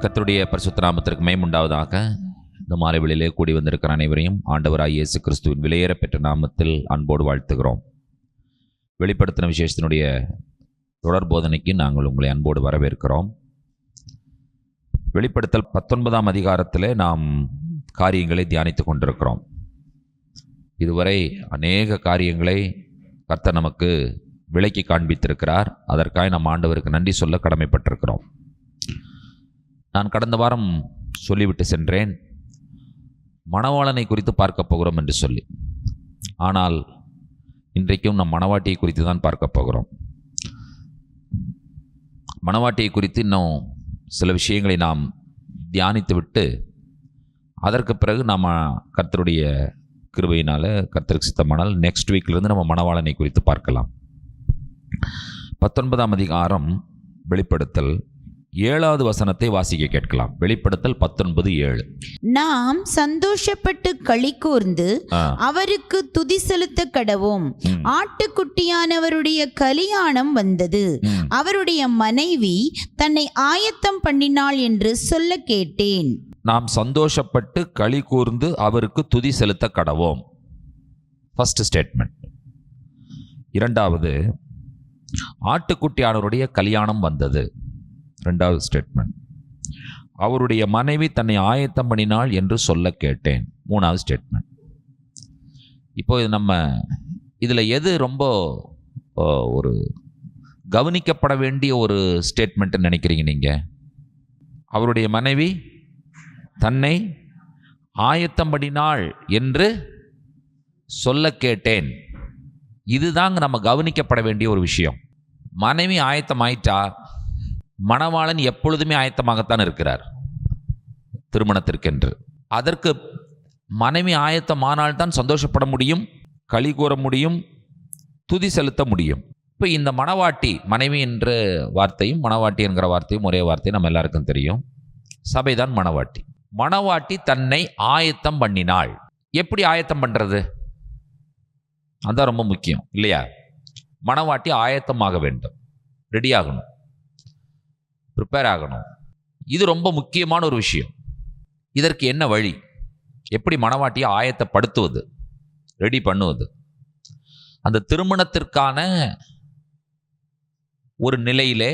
கர்த்தருடைய பரிசுத்த நாமத்திற்கு மகிமை உண்டாவதாக. இந்த மாலை வேளையிலே கூடி வந்திருக்கிற அனைவரையும் ஆண்டவராகிய இயேசு கிறிஸ்துவின் விலையேற பெற்ற நாமத்தில் அன்போடு வாழ்த்துகிறோம். வெளிப்படுத்தின விசேஷத்தினுடைய தொடர் போதனைக்கு நாங்கள் உங்களை அன்போடு வரவேற்கிறோம். வெளிப்படுத்தல் 19ஆம் அதிகாரத்திலே நாம் காரியங்களை தியானித்து கொண்டிருக்கிறோம். இதுவரை அநேக காரியங்களை கர்த்தர் நமக்கு விளக்கி காண்பித்திருக்கிறார். அதற்காக நம் ஆண்டவருக்கு நன்றி சொல்ல கடமைப்பட்டிருக்கிறோம். நான் கடந்த வாரம் சொல்லிவிட்டு சென்றேன், மணவாளனை குறித்து பார்க்க போகிறோம் என்று சொல்லி. ஆனால் இன்றைக்கும் நம் மணவாட்டியை குறித்து தான் பார்க்க போகிறோம். மணவாட்டியை குறித்து இன்னும் சில விஷயங்களை நாம் தியானித்து விட்டு அதற்கு பிறகு நாம் கர்த்தருடைய கிருபையினால், கர்த்தருக்கு சித்தமானால் நெக்ஸ்ட் வீக்கிலிருந்து நம்ம மணவாளனை குறித்து பார்க்கலாம். 19ஆம் அதிகாரம் வெளிப்படுத்தல் 7வது வசனத்தை வாசிக்க கேட்கலாம். வெளிப்படுத்தல் 19:7. நாம் சந்தோஷப்பட்டு களி கூர்ந்து அவருக்கு துதி செலுத்த கடவோம். ஆட்டுக்குட்டியானவருடைய கல்யாணம் வந்தது, அவருடைய மனைவி தன்னை ஆயத்தம் பண்ணினாள் என்று சொல்ல கேட்டேன். நாம் சந்தோஷப்பட்டு களி கூர்ந்து அவருக்கு துதி செலுத்த கடவோம். First statement. இரண்டாவது, ஆட்டுக்குட்டியானவருடைய கல்யாணம் வந்தது. ரெண்டாவது ஸ்டேட்மெண்ட். அவருடைய மனைவி தன்னை ஆயத்தம் பண்ணினாள் என்று சொல்ல கேட்டேன். மூணாவது ஸ்டேட்மெண்ட். இப்போ நம்ம இதில் எது ரொம்ப ஒரு கவனிக்கப்பட வேண்டிய ஒரு ஸ்டேட்மெண்ட்னு நினைக்கிறீங்க நீங்கள்? அவருடைய மனைவி தன்னை ஆயத்தம் பண்ணினாள் என்று சொல்ல கேட்டேன். இதுதாங்க நம்ம கவனிக்கப்பட வேண்டிய ஒரு விஷயம். மனைவி ஆயத்தம் ஆயிட்டா, மணவாளன் எப்பொழுதுமே ஆயத்தமாகத்தான் இருக்கிறார் திருமணத்திற்கென்று. அதற்கு மனைவி ஆயத்தமானால்தான் சந்தோஷப்பட முடியும், களி கூற முடியும், துதி செலுத்த முடியும். இப்போ இந்த மணவாட்டி, மனைவி என்ற வார்த்தையும் மணவாட்டி என்கிற வார்த்தையும் ஒரே வார்த்தை, நம்ம எல்லாருக்கும் தெரியும். சபைதான் மணவாட்டி. மணவாட்டி தன்னை ஆயத்தம் பண்ணினாள். எப்படி ஆயத்தம் பண்ணுறது? அதுதான் ரொம்ப முக்கியம் இல்லையா? மணவாட்டி ஆயத்தமாக வேண்டும், ரெடி ஆகணும், ப்ரிப்பேர் ஆகணும். இது ரொம்ப முக்கியமான ஒரு விஷயம். இதற்கு என்ன வழி? எப்படி மணவாட்டியை ஆயத்தப்படுத்துவது, ரெடி பண்ணுவது? அந்த திருமணத்திற்கான ஒரு நிலையிலே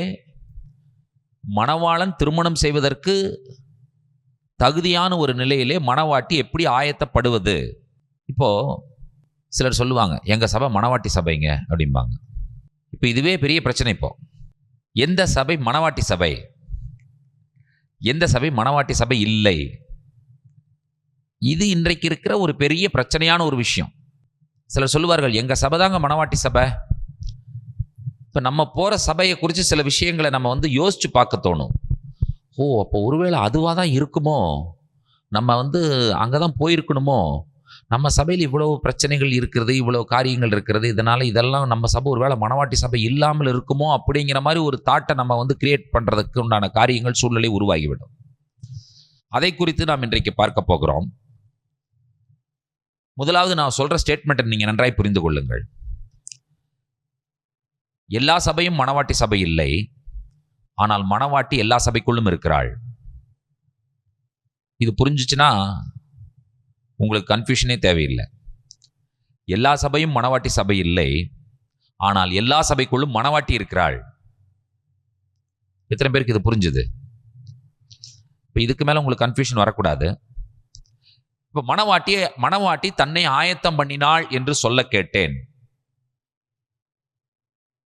மணவாளன் திருமணம் செய்வதற்கு தகுதியான ஒரு நிலையிலே மணவாட்டி எப்படி ஆயத்தப்படுவது? இப்போது சிலர் சொல்லுவாங்க, எங்கள் சபை மணவாட்டி சபைங்க அப்படிம்பாங்க. இப்போ இதுவே பெரிய பிரச்சனை. இப்போ எந்த சபை மணவாட்டி சபை, எந்த சபை மணவாட்டி சபை இல்லை? இது இன்றைக்கு இருக்கிற ஒரு பெரிய பிரச்சனையான ஒரு விஷயம். சிலர் சொல்லுவார்கள், எங்கள் சபை தாங்க மணவாட்டி சபை. இப்போ நம்ம போகிற சபையை குறித்து சில விஷயங்களை நம்ம யோசித்து பார்க்க தோணும். ஓ, அப்போ ஒருவேளை அதுவாக தான் இருக்குமோ, நம்ம அங்கே தான் போயிருக்கணுமோ, நம்ம சபையில் இவ்வளவு பிரச்சனைகள் இருக்கிறது, இவ்வளவு காரியங்கள் இருக்கிறது, இதனால் இதெல்லாம் நம்ம சபை ஒருவேளை மணவாட்டி சபை இல்லாமல் இருக்குமோ அப்படிங்கிற மாதிரி ஒரு தாட்டை நம்ம கிரியேட் பண்ணுறதுக்கு உண்டான காரியங்கள், சூழ்நிலை உருவாகிவிடும். அதை குறித்து நாம் இன்றைக்கு பார்க்க போகிறோம். முதலாவது நான் சொல்கிற ஸ்டேட்மெண்ட்டை நீங்கள் நன்றாய் புரிந்து கொள்ளுங்கள். எல்லா சபையும் மணவாட்டி சபை இல்லை, ஆனால் மணவாட்டி எல்லா சபைக்குள்ளும் இருக்கிறாள். இது புரிஞ்சிச்சுன்னா உங்களுக்கு கன்ஃபியூஷனே தேவையில்லை. எல்லா சபையும் மணவாட்டி சபை இல்லை, ஆனால் எல்லா சபைக்குள்ளும் மணவாட்டி இருக்கிறாள். எத்தனை பேருக்கு இது புரிஞ்சுது? இப்போ இதுக்கு மேலே உங்களுக்கு கன்ஃபியூஷன் வரக்கூடாது. இப்போ மணவாட்டி தன்னை ஆயத்தம் பண்ணினாள் என்று சொல்ல கேட்டேன்.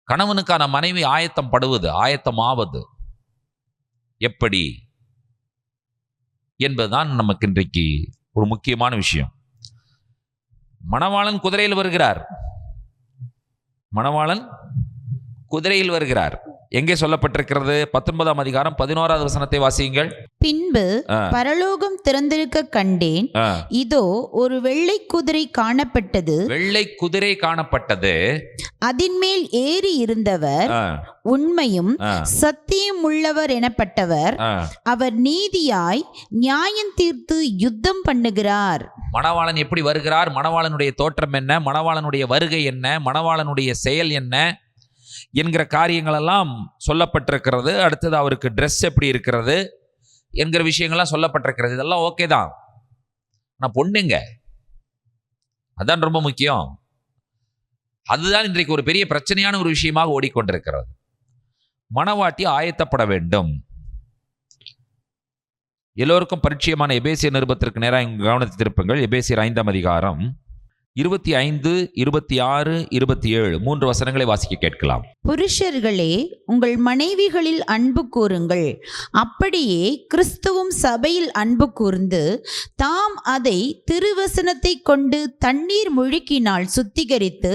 கணவனுக்கான மனைவி ஆயத்தம் படுவது, ஆயத்தமாவது எப்படி என்பதுதான் நமக்கு இன்றைக்கு ஒரு முக்கியமான விஷயம். மணவாளன் குதிரையில் வருகிறார். மணவாளன் குதிரையில் வருகிறார். எங்கே சொல்லப்பட்டிருக்கிறது? 19ஆம் அதிகாரம் 11வது வசனத்தை வாசியுங்கள். பின்பு பரலோகம் திறந்திருக்க கண்டேன், இதோ ஒரு வெள்ளை குதிரை காணப்பட்டது. வெள்ளை குதிரை காணப்பட்டது. அதின்மேல் ஏறி இருந்தவர் உண்மையும் சத்தியம் உள்ளவர் எனப்பட்டவர். அவர் நீதியாய் நியாயம் தீர்த்து யுத்தம் பண்ணுகிறார். மணவாளன் எப்படி வருகிறார்? மணவாளனுடைய தோற்றம் என்ன? மணவாளனுடைய வருகை என்ன? மணவாளனுடைய செயல் என்ன என்கிற காரியங்களெல்லாம் சொல்லப்பட்டிருக்கிறது. அடுத்தது அவருக்கு ட்ரெஸ் எப்படி இருக்கிறது, என்கிற விஷயங்கள்லாம் சொல்லப்பட்டிருக்கிறது. இதெல்லாம் ஓகே தான். ஆனால் பொண்ணுங்க, அதான் ரொம்ப முக்கியம். அதுதான் இன்றைக்கு ஒரு பெரிய பிரச்சனையான ஒரு விஷயமாக ஓடிக்கொண்டிருக்கிறது. மணவாட்டி ஆயத்தப்பட வேண்டும். எல்லோருக்கும் பரிச்சயமான எபேசியர் நிருபத்திற்கு நேராக கவனத்தை திருப்புங்கள். எபேசியர் 5ஆம் அதிகாரம் 25, 26, 27 3 வசனங்களை வாசிக்க கேட்கலாம். புருஷர்களே, உங்கள் மனைவிகளில் அன்பு கூறுங்கள். அப்படியே கிறிஸ்துவும் சபையில் அன்பு கூர்ந்து தாம் அதை திருவசனத்தை கொண்டு தண்ணீர் முழுக்கினால் சுத்திகரித்து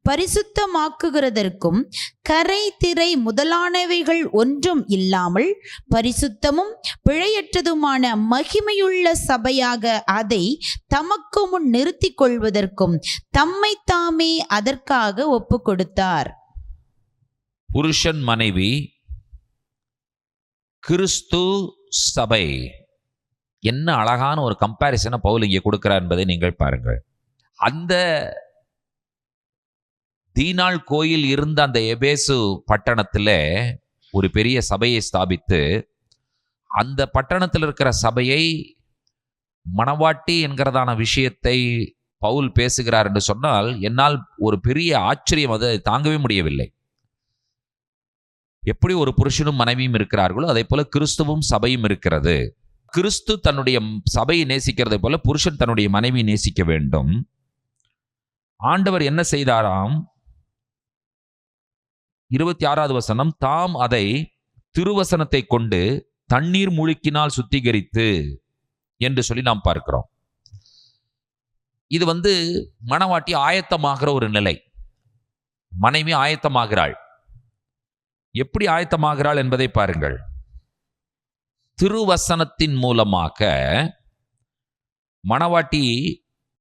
பரிசுத்தமாக்குகிறதற்கும் கரை திரை முதலானவைகள் ஒன்றும் இல்லாமல் பரிசுத்தமும் பிழையற்றதுமான மகிமையுள்ள சபையாக அதை தமக்கு முன் நிறுத்தி கொள்வதற்கும் தம்மை தாமே அதற்காக ஒப்பு கொடுத்தார். புருஷன் மனைவி, கிறிஸ்து சபை. என்ன அழகான ஒரு கம்பேரிசனை பவுல் இங்கே கொடுக்கிறார் என்பதை நீங்கள் பாருங்கள். அந்த தீனாள் கோயில் இருந்த அந்த எபேசு பட்டணத்தில் ஒரு பெரிய சபையை ஸ்தாபித்து, அந்த பட்டணத்தில் இருக்கிற சபையை மணவாட்டி என்கிறதான விஷயத்தை பவுல் பேசுகிறார் என்று சொன்னால் என்னால் ஒரு பெரிய ஆச்சரியம், அதை தாங்கவே முடியவில்லை. எப்படி ஒரு புருஷனும் மனைவியும் இருக்கிறார்களோ அதே போல கிறிஸ்துவும் சபையும் இருக்கிறது. கிறிஸ்து தன்னுடைய சபையை நேசிக்கிறதை போல புருஷன் தன்னுடைய மனைவியை நேசிக்க வேண்டும். ஆண்டவர் என்ன செய்தாராம்? 26வது வசனம், தாம் அதை திருவசனத்தை கொண்டு தண்ணீர் முழுக்கினால் சுத்திகரித்து என்று சொல்லி நாம் பார்க்கிறோம். இது மணவாட்டி ஆயத்தமாகிற ஒரு நிலை. மனைவி ஆயத்தமாகிறாள். எப்படி ஆயத்தமாகிறாள் என்பதை பாருங்கள். திருவசனத்தின் மூலமாக மணவாட்டி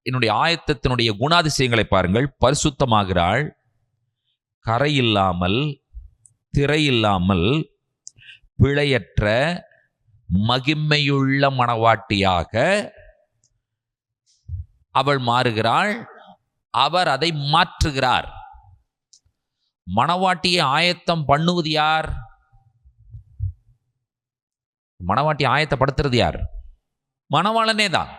என்னுடைய ஆயத்தத்தினுடைய குணாதிசயங்களை பாருங்கள். பரிசுத்தமாகிறாள், கரையில்லாமல் திரையில்லாமல் பிழையற்ற மகிமையுள்ள மணவாட்டியாக அவள் மாறுகிறாள். அவர் அதை மாற்றுகிறார். மணவாட்டியை ஆயத்தம் பண்ணுவது யார்? மணவாட்டி ஆயத்தப்படுத்துறது யார்? மணவாளனே தான்.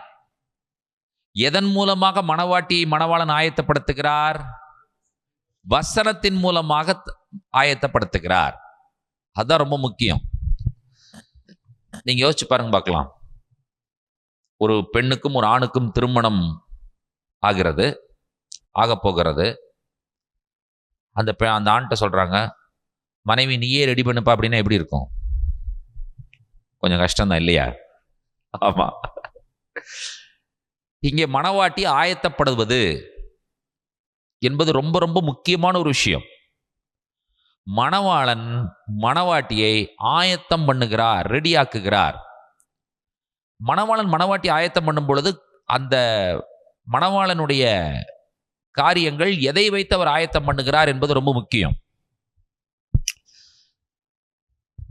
எதன் மூலமாக மணவாட்டியை மணவாளன் ஆயத்தப்படுத்துகிறார்? வசனத்தின் மூலமாக ஆயத்தப்படுத்துகிறார். அதுதான் ரொம்ப முக்கியம். நீங்க யோசிச்சு பாருங்க பார்க்கலாம். ஒரு பெண்ணுக்கும் ஒரு ஆணுக்கும் திருமணம் ஆக போகிறது. அந்த ஆண்கிட்ட சொல்றாங்க, மனைவி நீயே ரெடி பண்ணுப்பா அப்படின்னா எப்படி இருக்கும்? கொஞ்சம் கஷ்டம்தான் இல்லையா? ஆமா. இங்கே மணவாட்டி ஆயத்தப்படுவது என்பது ரொம்ப ரொம்ப முக்கியமான ஒரு விஷயம். மணவாளன் மணவாட்டியை ஆயத்தம் பண்ணுகிறார், ரெடியாக்குகிறார். மணவாளன் மணவாட்டி ஆயத்தம் பண்ணும் பொழுது அந்த மணவாளனுடைய காரியங்கள் எதை வைத்து அவர் ஆயத்தம் பண்ணுகிறார் என்பது ரொம்ப முக்கியம்.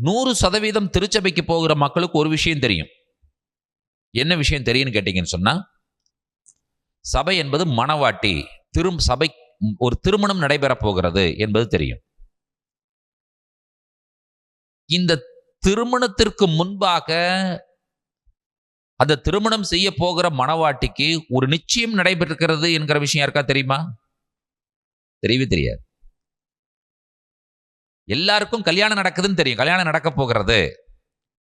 100% திருச்சபைக்கு போகிற மக்களுக்கு ஒரு விஷயம் தெரியும். என்ன விஷயம் தெரியும்னு கேட்டீங்கன்னு சொன்னா, சபை என்பது மணவாட்டி, சபை ஒரு திருமணம் நடைபெற போகிறது என்பது தெரியும். இந்த திருமணத்திற்கு முன்பாக அந்த திருமணம் செய்ய போகிற மணவாட்டிக்கு ஒரு நிச்சயம் நடைபெறுகிறது என்கிற விஷயம் யாருக்கா தெரியுமா? தெரியவே தெரியாது. எல்லாருக்கும் கல்யாணம் நடக்குதுன்னு தெரியும். கல்யாணம் நடக்க போகிறது,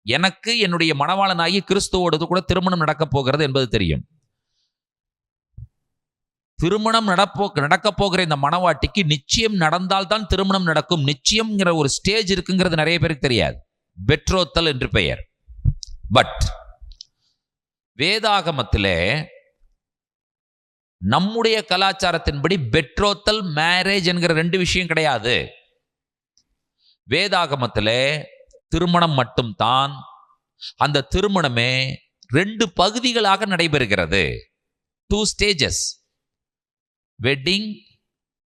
எனக்கு என்னுடைய மணவாளனாகி கிறிஸ்துவோடு கூட திருமணம் நடக்க போகிறது என்பது தெரியும். திருமணம் நடக்க போகிற இந்த மணவாட்டிக்கு நிச்சயம் நடந்தால்தான் திருமணம் நடக்கும். நிச்சயம்ங்கிற ஒரு ஸ்டேஜ் இருக்குங்கிறது நிறைய பேருக்கு தெரியாது. பெட்ரோத்தல் என்று பெயர். பட் வேதாகமத்திலே நம்முடைய கலாச்சாரத்தின்படி பெட்ரோத்தல், மேரேஜ் என்கிற 2 விஷயம் கிடையாது. வேதாகமத்திலே திருமணம் மட்டும்தான். அந்த திருமணமே 2 பகுதிகளாக நடைபெறுகிறது. 2 stages. Wedding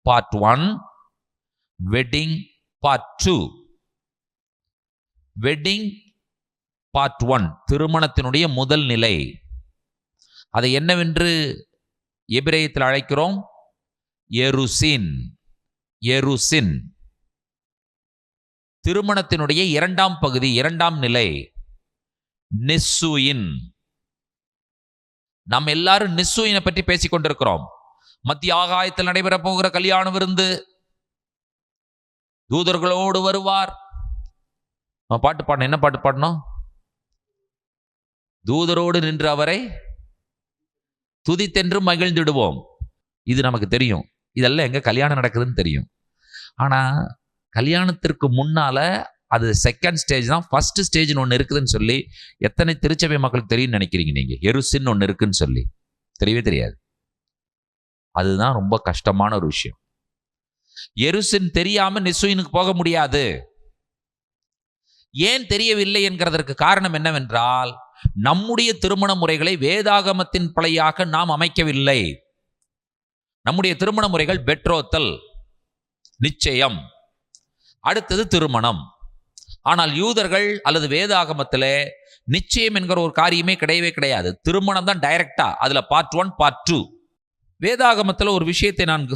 part 1, wedding part 2. Wedding part 1 திருமணத்தினுடைய முதல் நிலை. அதை என்னவென்று எபிரேயத்தில் அழைக்கிறோம்? எருசின். எருசின். திருமணத்தினுடைய 2ஆம் பகுதி, 2ஆம் நிலை. நிஸ்ஸுயின். நம்ம எல்லாரும் நிஸ்ஸுயினை பற்றி பேசிக் கொண்டிருக்கிறோம். மத்திய ஆகாயத்தில் நடைபெற போகிற கல்யாண விருந்து, தூதர்களோடு வருவார். பாட்டு பாடணும். என்ன பாட்டு பாடணும்? தூதரோடு நின்று அவரை துதித்தென்று மகிழ்ந்திடுவோம். இது நமக்கு தெரியும். இதெல்லாம் எங்க கல்யாணம் நடக்குதுன்னு தெரியும். ஆனா கல்யாணத்திற்கு முன்னால அது செகண்ட் ஸ்டேஜ் தான். ஃபர்ஸ்ட் ஸ்டேஜ்னு ஒன்று இருக்குதுன்னு சொல்லி எத்தனை திருச்சபை மக்களுக்கு தெரியும் நினைக்கிறீங்க நீங்க? எருசின்னு ஒன்று இருக்குன்னு சொல்லி தெரியவே தெரியாது. அதுதான் ரொம்ப கஷ்டமான ஒரு விஷயம். எருசின் தெரியாம நிஸ்ஸுயினுக்கு போக முடியாது. ஏன் தெரியவில்லை என்கிறதற்கு காரணம் என்னவென்றால், நம்முடைய திருமண முறைகளை வேதாகமத்தின் பிழையாக நாம் அமைக்கவில்லை. நம்முடைய திருமண முறைகள் பெட்ரோத்தல், நிச்சயம், அடுத்தது திருமணம். ஆனால் யூதர்கள் அல்லது வேதாகமத்தில் நிச்சயம் என்கிற ஒரு காரியமே கிடையவே கிடையாது. திருமணம் தான் டைரக்டா. அதுல பார்ட் 1 பார்ட் 2. வேதாகமத்தில் ஒரு விஷயத்தை நான்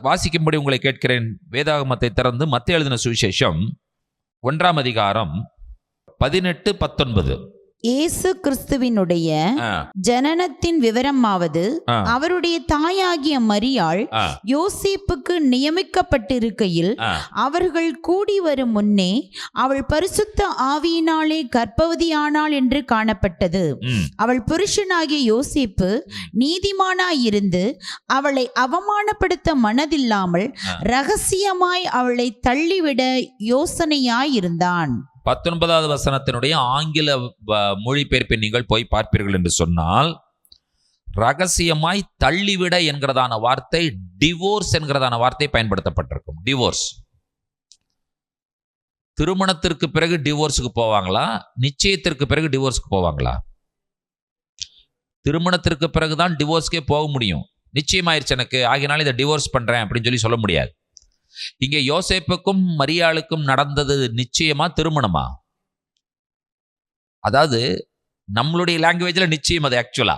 வாசிக்கும்படி உங்களை கேட்கிறேன். வேதாகமத்தை திறந்து மத்தேயு எழுதின சுவிசேஷம் 1ஆம் அதிகாரம் 18-19. இயேசு கிறிஸ்துவினுடைய ஜனனத்தின் விவரமாவது, அவருடைய தாயாகிய மரியாள் யோசேப்புக்கு நியமிக்கப்பட்டிருக்கையில் அவர்கள் கூடி வரும் முன்னே அவள் பரிசுத்த ஆவியினாலே கர்ப்பவதியானாள் என்று காணப்பட்டது. அவள் புருஷனாகிய யோசேப்பு நீதிமானாயிருந்து அவளை அவமானப்படுத்த மனதில்லாமல் இரகசியமாய் அவளை தள்ளிவிட யோசனையாயிருந்தான். 19வது வசனத்தினுடைய ஆங்கில மொழிபெயர்ப்பை நீங்கள் போய் பார்ப்பீர்கள் என்று சொன்னால், ரகசியமாய் தள்ளிவிட என்கிறதான வார்த்தை டிவோர்ஸ் என்கிறதான வார்த்தை பயன்படுத்தப்பட்டிருக்கும். டிவோர்ஸ். திருமணத்திற்கு பிறகு டிவோர்ஸுக்கு போவாங்களா? நிச்சயத்திற்கு பிறகு டிவோர்ஸுக்கு போவாங்களா? திருமணத்திற்கு பிறகுதான் டிவோர்ஸ்க்கே போக முடியும். நிச்சயமாயிருச்சு எனக்கு, ஆகினால இதை டிவோர்ஸ் பண்றேன் அப்படின்னு சொல்ல முடியாது. இங்கே யோசேப்புக்கும் மரியாளுக்கும் நடந்தது நிச்சயமா திருமணமா? அதாவது நம்மளுடைய லாங்குவேஜ்ல நிச்சயம் அது ஆக்சுவலா.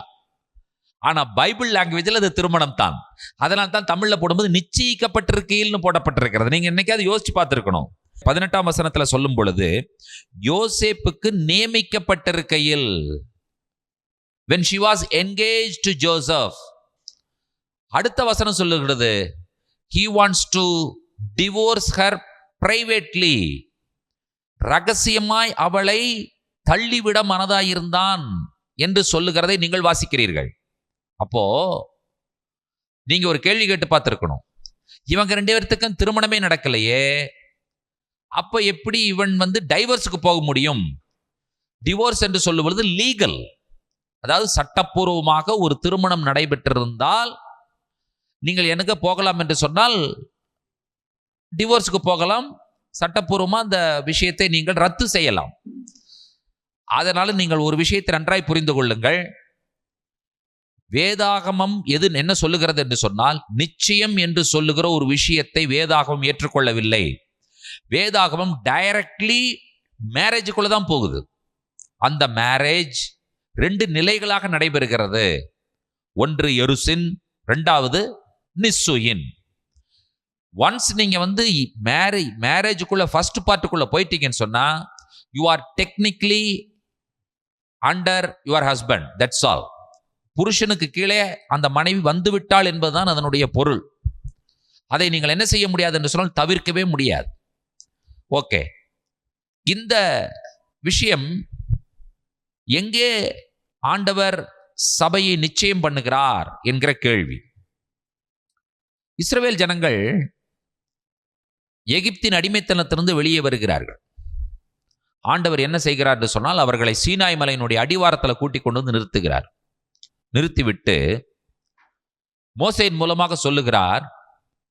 ஆனா பைபிள் லாங்குவேஜ்ல அது திருமணம் தான். அதனால தான் தமிழ்ல போடும்போது நிச்சயிக்கப்பட்டிருக்கையில்னு போடப்பட்டிருக்கிறது. நீங்க என்னைக்காவது யோசிச்சு பார்த்திருக்கணும். 18ஆம் வசனத்துல சொல்லும் பொழுது யோசேப்புக்கு நியமிக்கப்பட்டிருக்கையில், when she was engaged to Joseph. அடுத்த வசனம் சொல்லுகிறது, he wants to divorce her privately. ரகசியமாய் அவளை தள்ளிவிட மனதாயிருந்தான் என்று சொல்லுகிறதை நீங்கள் வாசிக்கிறீர்கள். அப்போ நீங்க ஒரு கேள்வி கேட்டு பார்த்திருக்கணும். இவங்க 2 பேர்த்துக்கும் திருமணமே நடக்கலையே, அப்ப எப்படி இவன் டைவர்ஸுக்கு போக முடியும்? டிவோர்ஸ் என்று சொல்லுவது லீகல், அதாவது சட்டப்பூர்வமாக ஒரு திருமணம் நடைபெற்றிருந்தால் நீங்கள் எனக்கு போகலாம் என்று சொன்னால் டிவோர்ஸுக்கு போகலாம். சட்டப்பூர்வமா அந்த விஷயத்தை நீங்கள் ரத்து செய்யலாம். அதனால நீங்கள் ஒரு விஷயத்தை நன்றாய் புரிந்து கொள்ளுங்கள். வேதாகமம் என்ன சொல்லுகிறது என்று சொன்னால், நிச்சயம் என்று சொல்லுகிற ஒரு விஷயத்தை வேதாகமம் ஏற்றுக்கொள்ளவில்லை. வேதாகமம் டைரக்ட்லி மேரேஜுக்குள்ள தான் போகுது. அந்த மேரேஜ் 2 நிலைகளாக நடைபெறுகிறது. ஒன்று எருசின், 2வது நிஸ்ஸுயின். ஒன்ஸ் நீங்க மேரேஜுக்குள்ள ஃபர்ஸ்ட் பார்ட்டுக்குள்ள போயிட்டீங்கன்னு சொன்னா, you are technically under your husband. That's all. புருஷனுக்கு கீழே அந்த மனைவி வந்து விட்டாள் என்பதுதான் அதனுடைய பொருள். அதை நீங்கள் என்ன செய்ய முடியாது என்று சொன்னால் தவிர்க்கவே முடியாது. ஓகே, இந்த விஷயம் எங்கே ஆண்டவர் சபையை நிச்சயம் பண்ணுகிறார் என்கிற கேள்வி. இஸ்ரவேல் ஜனங்கள் எகிப்தின் அடிமைத்தனத்திலிருந்து வெளியே வருகிறார்கள். ஆண்டவர் என்ன செய்கிறார் என்று சொன்னால், அவர்களை சீனாய் மலையினுடைய அடிவாரத்தில் கூட்டிக் கொண்டு வந்து நிறுத்துகிறார். நிறுத்திவிட்டு மோசேயின் மூலமாக சொல்லுகிறார்,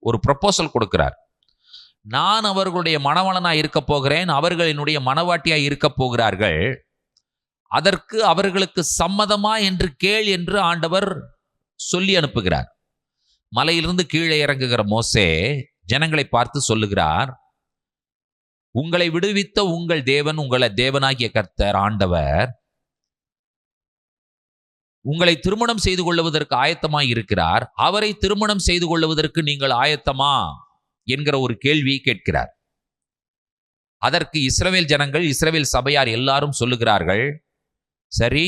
ஒரு ப்ரொபோசல் கொடுக்கிறார். நான் அவர்களுடைய மணவாளனாய் இருக்க போகிறேன், அவர்கள் என்னுடைய மணவாட்டியாய் இருக்க போகிறார்கள். அதற்கு அவர்களுக்கு சம்மதமா என்று கேள் என்று ஆண்டவர் சொல்லி அனுப்புகிறார். மலையிலிருந்து கீழே இறங்குகிற மோசே ஜனங்களை பார்த்து சொல்லுகிறார், உங்களை விடுவித்த உங்கள் தேவன், உங்களை தேவனாகிய கர்த்தர் ஆண்டவர் உங்களை திருமணம் செய்து கொள்வதற்கு ஆயத்தமாய் இருக்கிறார். அவரை திருமணம் செய்து கொள்வதற்கு நீங்கள் ஆயத்தமா என்கிற ஒரு கேள்வியை கேட்கிறார். அதற்கு இஸ்ரவேல் ஜனங்கள், இஸ்ரவேல் சபையார் எல்லாரும் சொல்லுகிறார்கள், சரி,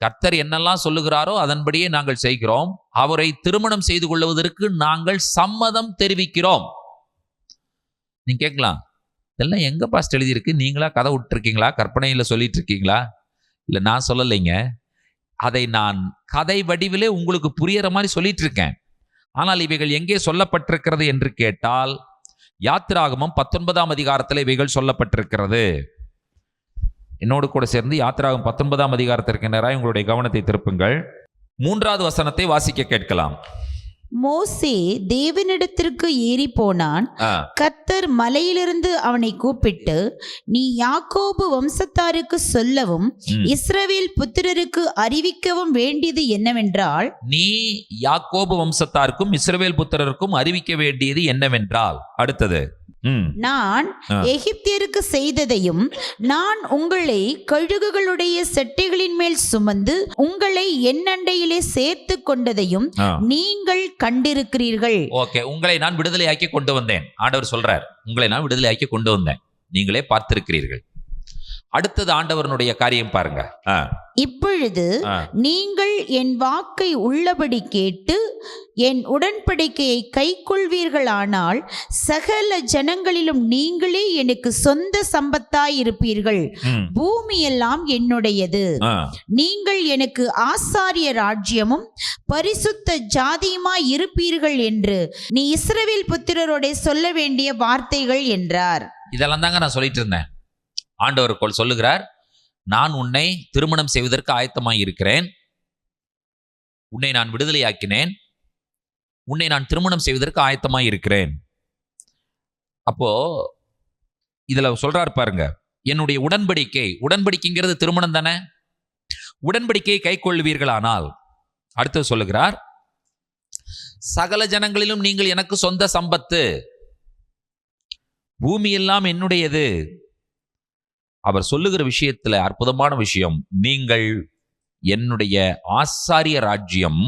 கர்த்தர் என்னெல்லாம் சொல்லுகிறாரோ அதன்படியே நாங்கள் செய்கிறோம். அவரை திருமணம் செய்து கொள்வதற்கு நாங்கள் சம்மதம் தெரிவிக்கிறோம். நீங்க கேட்கலாம், இதெல்லாம் எங்க பாஸ்டர் எழுதியிருக்கு? நீங்களா கதை விட்டுருக்கீங்களா? கற்பனையில் சொல்லிட்டு இருக்கீங்களா? இல்லை, நான் சொல்லலைங்க. அதை நான் கதை வடிவிலே உங்களுக்கு புரியற மாதிரி சொல்லிட்டு இருக்கேன். ஆனால் இவைகள் எங்கே சொல்லப்பட்டிருக்கிறது என்று கேட்டால், யாத்திராகமம் 19ஆம் அதிகாரத்தில் இவைகள் சொல்லப்பட்டிருக்கிறது. என்னோடு கூட சேர்ந்து யாத்திராகமம் 19ஆம் அதிகாரத்திற்கு நேராக உங்களுடைய கவனத்தை திருப்புங்கள். 3வது வசனத்தை வாசிக்க கேட்கலாம். மோசே தேவனிடத்திற்கு ஏறி போனான். கர்த்தர் மலையிலிருந்து அவனை கூப்பிட்டு, நீ யாக்கோபு வம்சத்தாருக்கு சொல்லவும் இஸ்ரவேல் புத்திரருக்கு அறிவிக்கவும் வேண்டியது என்னவென்றால், நீ யாக்கோபு வம்சத்தாருக்கும் இஸ்ரவேல் புத்திரருக்கும் அறிவிக்க வேண்டியது என்னவென்றால், அடுத்தது, நான் எகிப்தியருக்கு செய்ததையும் நான் உங்களை கழுகுகளுடைய செட்டைகளின் மேல் சுமந்து உங்களை என்னண்டையிலே சேர்த்து கொண்டதையும் நீங்கள் கண்டிருக்கிறீர்கள். ஓகே, உங்களை நான் விடுதலையாக்கி கொண்டு வந்தேன். ஆண்டவர் சொல்றார், உங்களை நான் விடுதலையாக்கி கொண்டு வந்தேன், நீங்களே பார்த்திருக்கிறீர்கள். அடுத்தது ஆண்டவருடைய காரியம் பாருங்க. இப்பொழுது நீங்கள் என் வாக்கை உள்ளபடி கேட்டு என் உடன்படிக்கையை கைக்கொள்வீர்களானால் சகல ஜனங்களிலும் நீங்களே எனக்கு சொந்த சம்பத்தாய் இருப்பீர்கள். பூமி எல்லாம் என்னுடையது. நீங்கள் எனக்கு ஆசாரிய ராஜ்யமும் பரிசுத்த ஜாதியுமாய் இருப்பீர்கள் என்று நீ இஸ்ரவேல் புத்திரரோட சொல்ல வேண்டிய வார்த்தைகள் என்றார். இதெல்லாம் தாங்க நான் சொல்லிட்டு இருந்தேன். ஆண்டவர் சொல்லுகிறார், நான் உன்னை திருமணம் செய்வதற்கு ஆயத்தமாய் இருக்கிறேன், உன்னை நான் விடுதலையாக்கினேன், உன்னை நான் திருமணம் செய்வதற்கு ஆயத்தமாய் இருக்கிறேன். அப்போ இதுல சொல்றாரு பாருங்க, என்னுடைய உடன்படிக்கைங்கிறது திருமணம் தானே. உடன்படிக்கையை கை கொள்வீர்களானால், அடுத்து சொல்லுகிறார், சகல ஜனங்களிலும் நீங்கள் எனக்கு சொந்த சம்பத்து, பூமி எல்லாம் என்னுடையது. அவர் சொல்லுகிற விஷயத்துல அற்புதமான விஷயம், நீங்கள் என்னுடைய ஆசாரிய ராஜ்யம்,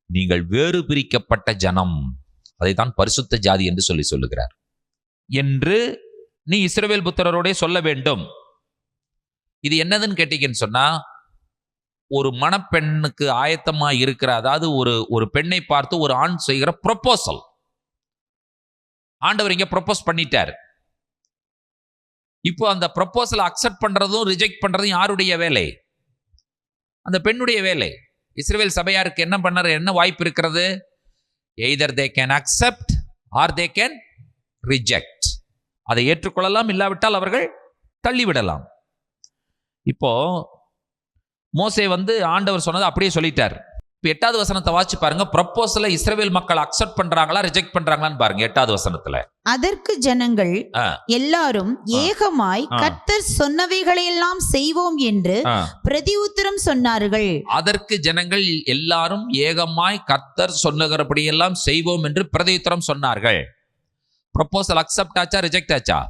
நீங்கள் வேறு பிரிக்கப்பட்ட ஜனம், அதைத்தான் பரிசுத்த ஜாதி என்று சொல்லுகிறார் என்று நீ இஸ்ரவேல் புத்திரரோட சொல்ல வேண்டும். இது என்னதுன்னு கேட்டீங்கன்னு சொன்னா, ஒரு மணப்பெண்ணுக்கு ஆயத்தமா இருக்கிற, அதாவது ஒரு பெண்ணை பார்த்து ஒரு ஆண் செய்கிற ப்ரொபோசல். ஆண்டவர் இங்க ப்ரொபோஸ் பண்ணிட்டார். இப்போ அந்த ப்ரொபோசலை அக்செப்ட் பண்றதும் ரிஜெக்ட் பண்றதும் யாருடைய வேலை? அந்த பெண்ணுடைய வேலை. இஸ்ரவேல் சபையாருக்கு என்ன வாய்ப்பு இருக்கிறது? Either they can accept or they can reject. அதை ஏற்றுக்கொள்ளலாம், இல்லாவிட்டால் அவர்கள் தள்ளிவிடலாம். இப்போ மோசே ஆண்டவர் சொன்னதை அப்படியே சொல்லிட்டார். இப்போ 8வது வசனத்தை வாசிச்சு பாருங்க. ப்ரொபோசலை இஸ்ரவேல் மக்கள் அக்செப்ட் பண்றாங்களா ரிஜெக்ட் பண்றாங்களான்னு பாருங்க. 8வது வசனத்துல, அதற்கு ஜனங்கள் எல்லாரும் ஏகமாய் கர்த்தர் சொன்னவைகளையெல்லாம் செய்வோம் என்று பிரதி உத்தரம் சொன்னார்கள். அதற்கு ஜனங்கள் எல்லாரும் ஏகமாய் கர்த்தர் சொன்னபடியெல்லாம் செய்வோம் என்று பிரதி உத்தரம் சொன்னார்கள். ப்ரொபோசல் அக்செப்ட் ஆச்சா ரிஜெக்ட் ஆச்சா?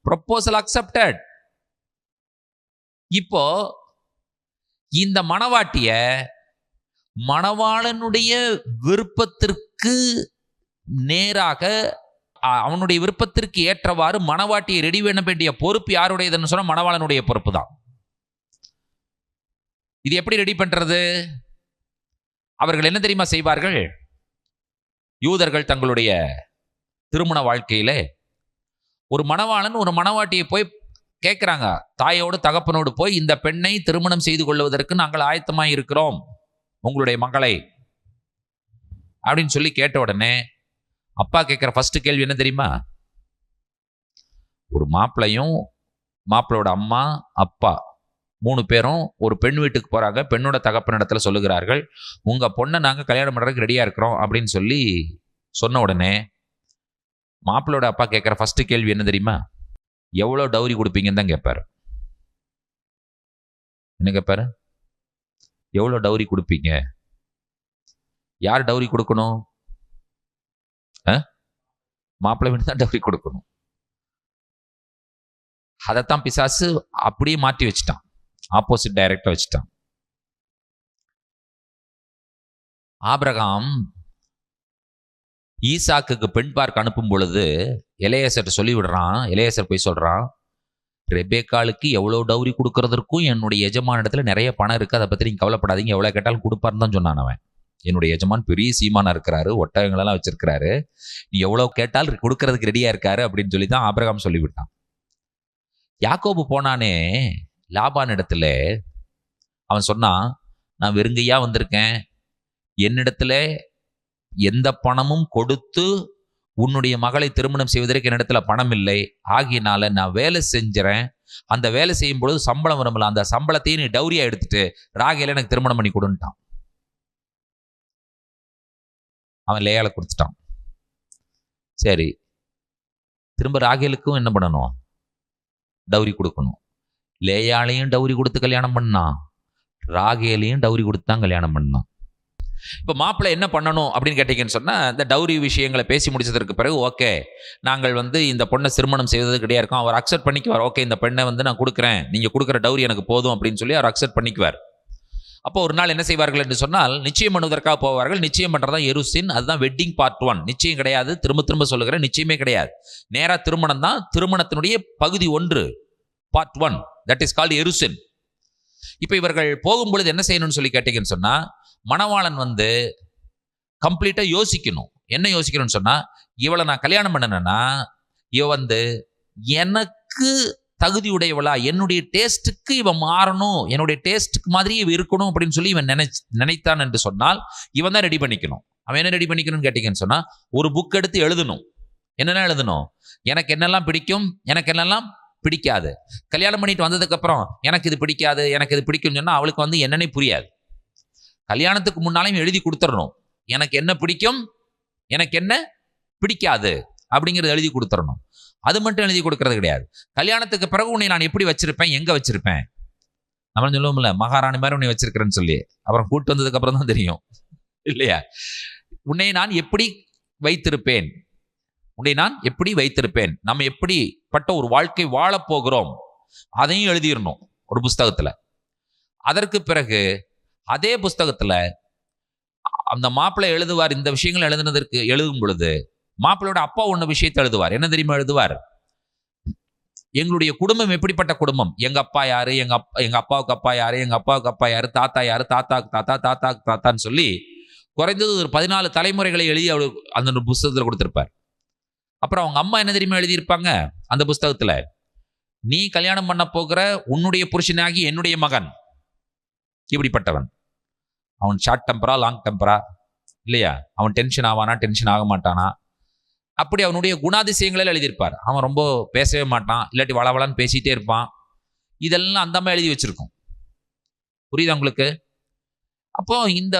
Proposal accepted. இப்போ இந்த மணவாட்டிய மணவாளனுடைய விருப்பத்திற்கு நேராக, அவனுடைய விருப்பத்திற்கு ஏற்றவாறு மணவாட்டியை ரெடி பண்ண வேண்டிய பொறுப்பு யாருடையதுன்னு சொன்னா மணவாளனுடைய பொறுப்பு தான். இது எப்படி ரெடி பண்றது? அவர்கள் என்ன தெரியுமா செய்வார்கள்? யூதர்கள் தங்களுடைய திருமண வாழ்க்கையில ஒரு மணவாளன் ஒரு மணவாட்டியை போய் கேட்கிறாங்க, தாயோடு தகப்பனோடு போய், இந்த பெண்ணை திருமணம் செய்து கொள்வதற்கு நாங்கள் ஆயத்தமாய் இருக்கிறோம், உங்களுடைய மகளை அப்படின்னு சொல்லி கேட்ட உடனே அப்பா கேட்கிற ஃபர்ஸ்ட் கேள்வி என்ன தெரியுமா? ஒரு மாப்பிள்ளையும் மாப்பிள்ளையோட அம்மா அப்பா 3 பேரும் ஒரு பெண் வீட்டுக்கு போறாங்க. பெண்ணோட தகப்பனிடத்துல சொல்லுகிறார்கள், உங்க பொண்ணை நாங்க கல்யாணம் பண்றதுக்கு ரெடியா இருக்கிறோம் அப்படின்னு சொல்லி சொன்ன உடனே மாப்பிள்ளையோட அப்பா கேட்கிற ஃபர்ஸ்ட் கேள்வி என்ன தெரியுமா? எவ்வளவு டவுரி கொடுப்பீங்கன்னு தான் கேட்பாரு. என்ன கேட்பாரு? எவ்வளவு டவுரி கொடுப்பீங்க? யார் டவுரி கொடுக்கணும்? மாப்பிள்ளை வீடு தான் டவுரி கொடுக்கணும். அதைத்தான் பிசாசு அப்படியே மாற்றி வச்சுட்டான், ஆப்போசிட் டைரக்டா வச்சுட்டான். ஆபிரகாம் ஈசாக்குக்கு பெண் பார்க்க அனுப்பும் பொழுது எலேசர் சொல்லி விடுறான். எலேசர் போய் சொல்றான், ரெபேக்காளுக்கு எவ்வளோ டௌரி கொடுக்கறதற்கும் என்னுடைய எஜமான இடத்துல நிறைய பணம் இருக்குது, அதை பற்றி நீங்கள் கவலைப்படாதீங்க, எவ்வளோ கேட்டாலும் கொடுப்பாருன்னு தான் சொன்னான் அவன். என்னுடைய எஜமான் பெரிய சீமானா இருக்கிறாரு, ஒட்டகங்களெல்லாம் வச்சிருக்கிறாரு, நீ எவ்வளோ கேட்டால் கொடுக்கறதுக்கு ரெடியாக இருக்காரு அப்படின்னு சொல்லி தான் ஆபிரகாம் சொல்லிவிட்டான். யாக்கோபு போனானே லாபான் இடத்துல, அவன் சொன்னான், நான் வெறுங்கையா வந்திருக்கேன், என்னிடத்துல எந்த பணமும் கொடுத்து உன்னுடைய மகளை திருமணம் செய்வதற்கு என்னிடத்துல பணம் இல்லை, ஆகியனால நான் வேலை செஞ்சுறேன், அந்த வேலை செய்யும் பொழுது சம்பளம் வரும்ல, அந்த சம்பளத்தையும் நீ டௌரியா எடுத்துட்டு ராகேல எனக்கு திருமணம் பண்ணி கொடுன்ட்டான். அவன் லேயால கொடுத்துட்டான். சரி, திரும்ப ராகேலுக்கும் என்ன பண்ணணும்? டௌரி கொடுக்கணும். லேயாலையும் டௌரி கொடுத்து கல்யாணம் பண்ணான், ராகேலையும் டௌரி கொடுத்து தான் கல்யாணம் பண்ணான். இப்போ மாப்பிள்ளை என்ன பண்ணணும் அப்படின்னு கேட்டீங்கன்னு சொன்னால், இந்த டௌரி விஷயங்களை பேசி முடிச்சதற்கு பிறகு ஓகே, நாங்கள் இந்த பொண்ணை திருமணம் செய்வது கிடையாது இருக்கோம், அவர் அக்செப்ட் பண்ணிக்குவார். ஓகே, இந்த பெண்ணை நான் கொடுக்குறேன், நீங்கள் கொடுக்குற டௌரி எனக்கு போதும் அப்படின்னு சொல்லி அவர் அக்செப்ட் பண்ணிக்குவார். அப்போ ஒரு நாள் என்ன செய்வார்கள் என்று சொன்னால், நிச்சயம் பண்ணுவதற்காக போவார்கள். நிச்சயம் பண்ணுறதா எருசின், அதுதான் வெட்டிங் பார்ட் 1. நிச்சயம் கிடையாது, திரும்ப சொல்லுகிறேன், நிச்சயமே கிடையாது, நேராக திருமணம் தான். திருமணத்தினுடைய பகுதி 1, பார்ட் 1, தட் இஸ் கால்டு எருசின். இப்போ இவர்கள் போகும்பொழுது என்ன செய்யணும்னு சொல்லி கேட்டீங்கன்னு சொன்னால், மணவாளன் கம்ப்ளீட்டாக யோசிக்கணும். என்ன யோசிக்கணும்னு சொன்னால், இவளை நான் கல்யாணம் பண்ணனா இவ எனக்கு தகுதியுடையவளா, என்னுடைய டேஸ்ட்டுக்கு இவன் மாறணும், என்னுடைய டேஸ்ட்டுக்கு மாதிரியே இவ இருக்கணும் அப்படின்னு சொல்லி இவன் நினைத்தான் என்று சொன்னால், இவன் தான் ரெடி பண்ணிக்கணும். அவன் என்ன ரெடி பண்ணிக்கணும்னு கேட்டீங்கன்னு சொன்னால், ஒரு புக் எடுத்து எழுதணும். என்னென்ன எழுதணும்? எனக்கு என்னெல்லாம் பிடிக்கும், எனக்கு என்னெல்லாம் பிடிக்காது. கல்யாணம் பண்ணிட்டு வந்ததுக்கப்புறம் எனக்கு இது பிடிக்காது, எனக்கு இது பிடிக்கும்னு சொன்னால் அவளுக்கு என்னன்னே புரியாது. கல்யாணத்துக்கு முன்னாலையும் எழுதி கொடுத்துடணும், எனக்கு என்ன பிடிக்கும், எனக்கு என்ன பிடிக்காது அப்படிங்கிறது எழுதி கொடுத்துடணும். அது மட்டும் எழுதி கொடுக்கறது கிடையாது. கல்யாணத்துக்கு பிறகு உன்னை நான் எப்படி வச்சிருப்பேன், எங்க வச்சிருப்பேன், நம்ம சொல்லுவோம்ல, மகாராணி மாதிரி உன்னை வச்சிருக்கிறேன்னு சொல்லி, அப்புறம் கூட்டு வந்ததுக்கு அப்புறம் தான் தெரியும் இல்லையா? உன்னை நான் எப்படி வைத்திருப்பேன், உன்னை நான் எப்படி வைத்திருப்பேன், நம்ம எப்படிப்பட்ட ஒரு வாழ்க்கை வாழப்போகிறோம், அதையும் எழுதிடணும் ஒரு புஸ்தகத்துல. அதற்கு பிறகு அதே புஸ்தகத்துல அந்த மாப்பிள்ளை எழுதுவார். இந்த விஷயங்கள் எழுதும் பொழுது மாப்பிள்ளையோட அப்பா ஒன்று விஷயத்தை எழுதுவார். என்ன தெரியுமா எழுதுவார்? எங்களுடைய குடும்பம் எப்படிப்பட்ட குடும்பம், எங்க அப்பா யாரு, எங்க அப்பாவுக்கு அப்பா யாரு, எங்க அப்பாவுக்கு அப்பா யாரு, தாத்தா யாரு, தாத்தாக்கு தாத்தா, தாத்தாக்கு தாத்தான்னு சொல்லி குறைந்தது ஒரு 14 தலைமுறைகளை எழுதி அவர் அந்த புஸ்தகத்தில் கொடுத்திருப்பார். அப்புறம் அவங்க அம்மா என்ன தெரியுமா எழுதியிருப்பாங்க அந்த புஸ்தகத்துல? நீ கல்யாணம் பண்ண போகிற உன்னுடைய புருஷனாகி என்னுடைய மகன் இப்படிப்பட்டவன், அவன் ஷார்ட் டெம்பரா லாங் டெம்பரா இல்லையா, அவன் டென்ஷன் ஆவானா டென்ஷன் ஆக மாட்டானா, அப்படி அவனுடைய குணாதிசயங்களில் எழுதியிருப்பார். அவன் ரொம்ப பேசவே மாட்டான், இல்லாட்டி வளவளன்னு பேசிட்டே இருப்பான். இதெல்லாம் அந்த அம்மா எழுதி வச்சிருக்கும். புரியுதா உங்களுக்கு? அப்போ இந்த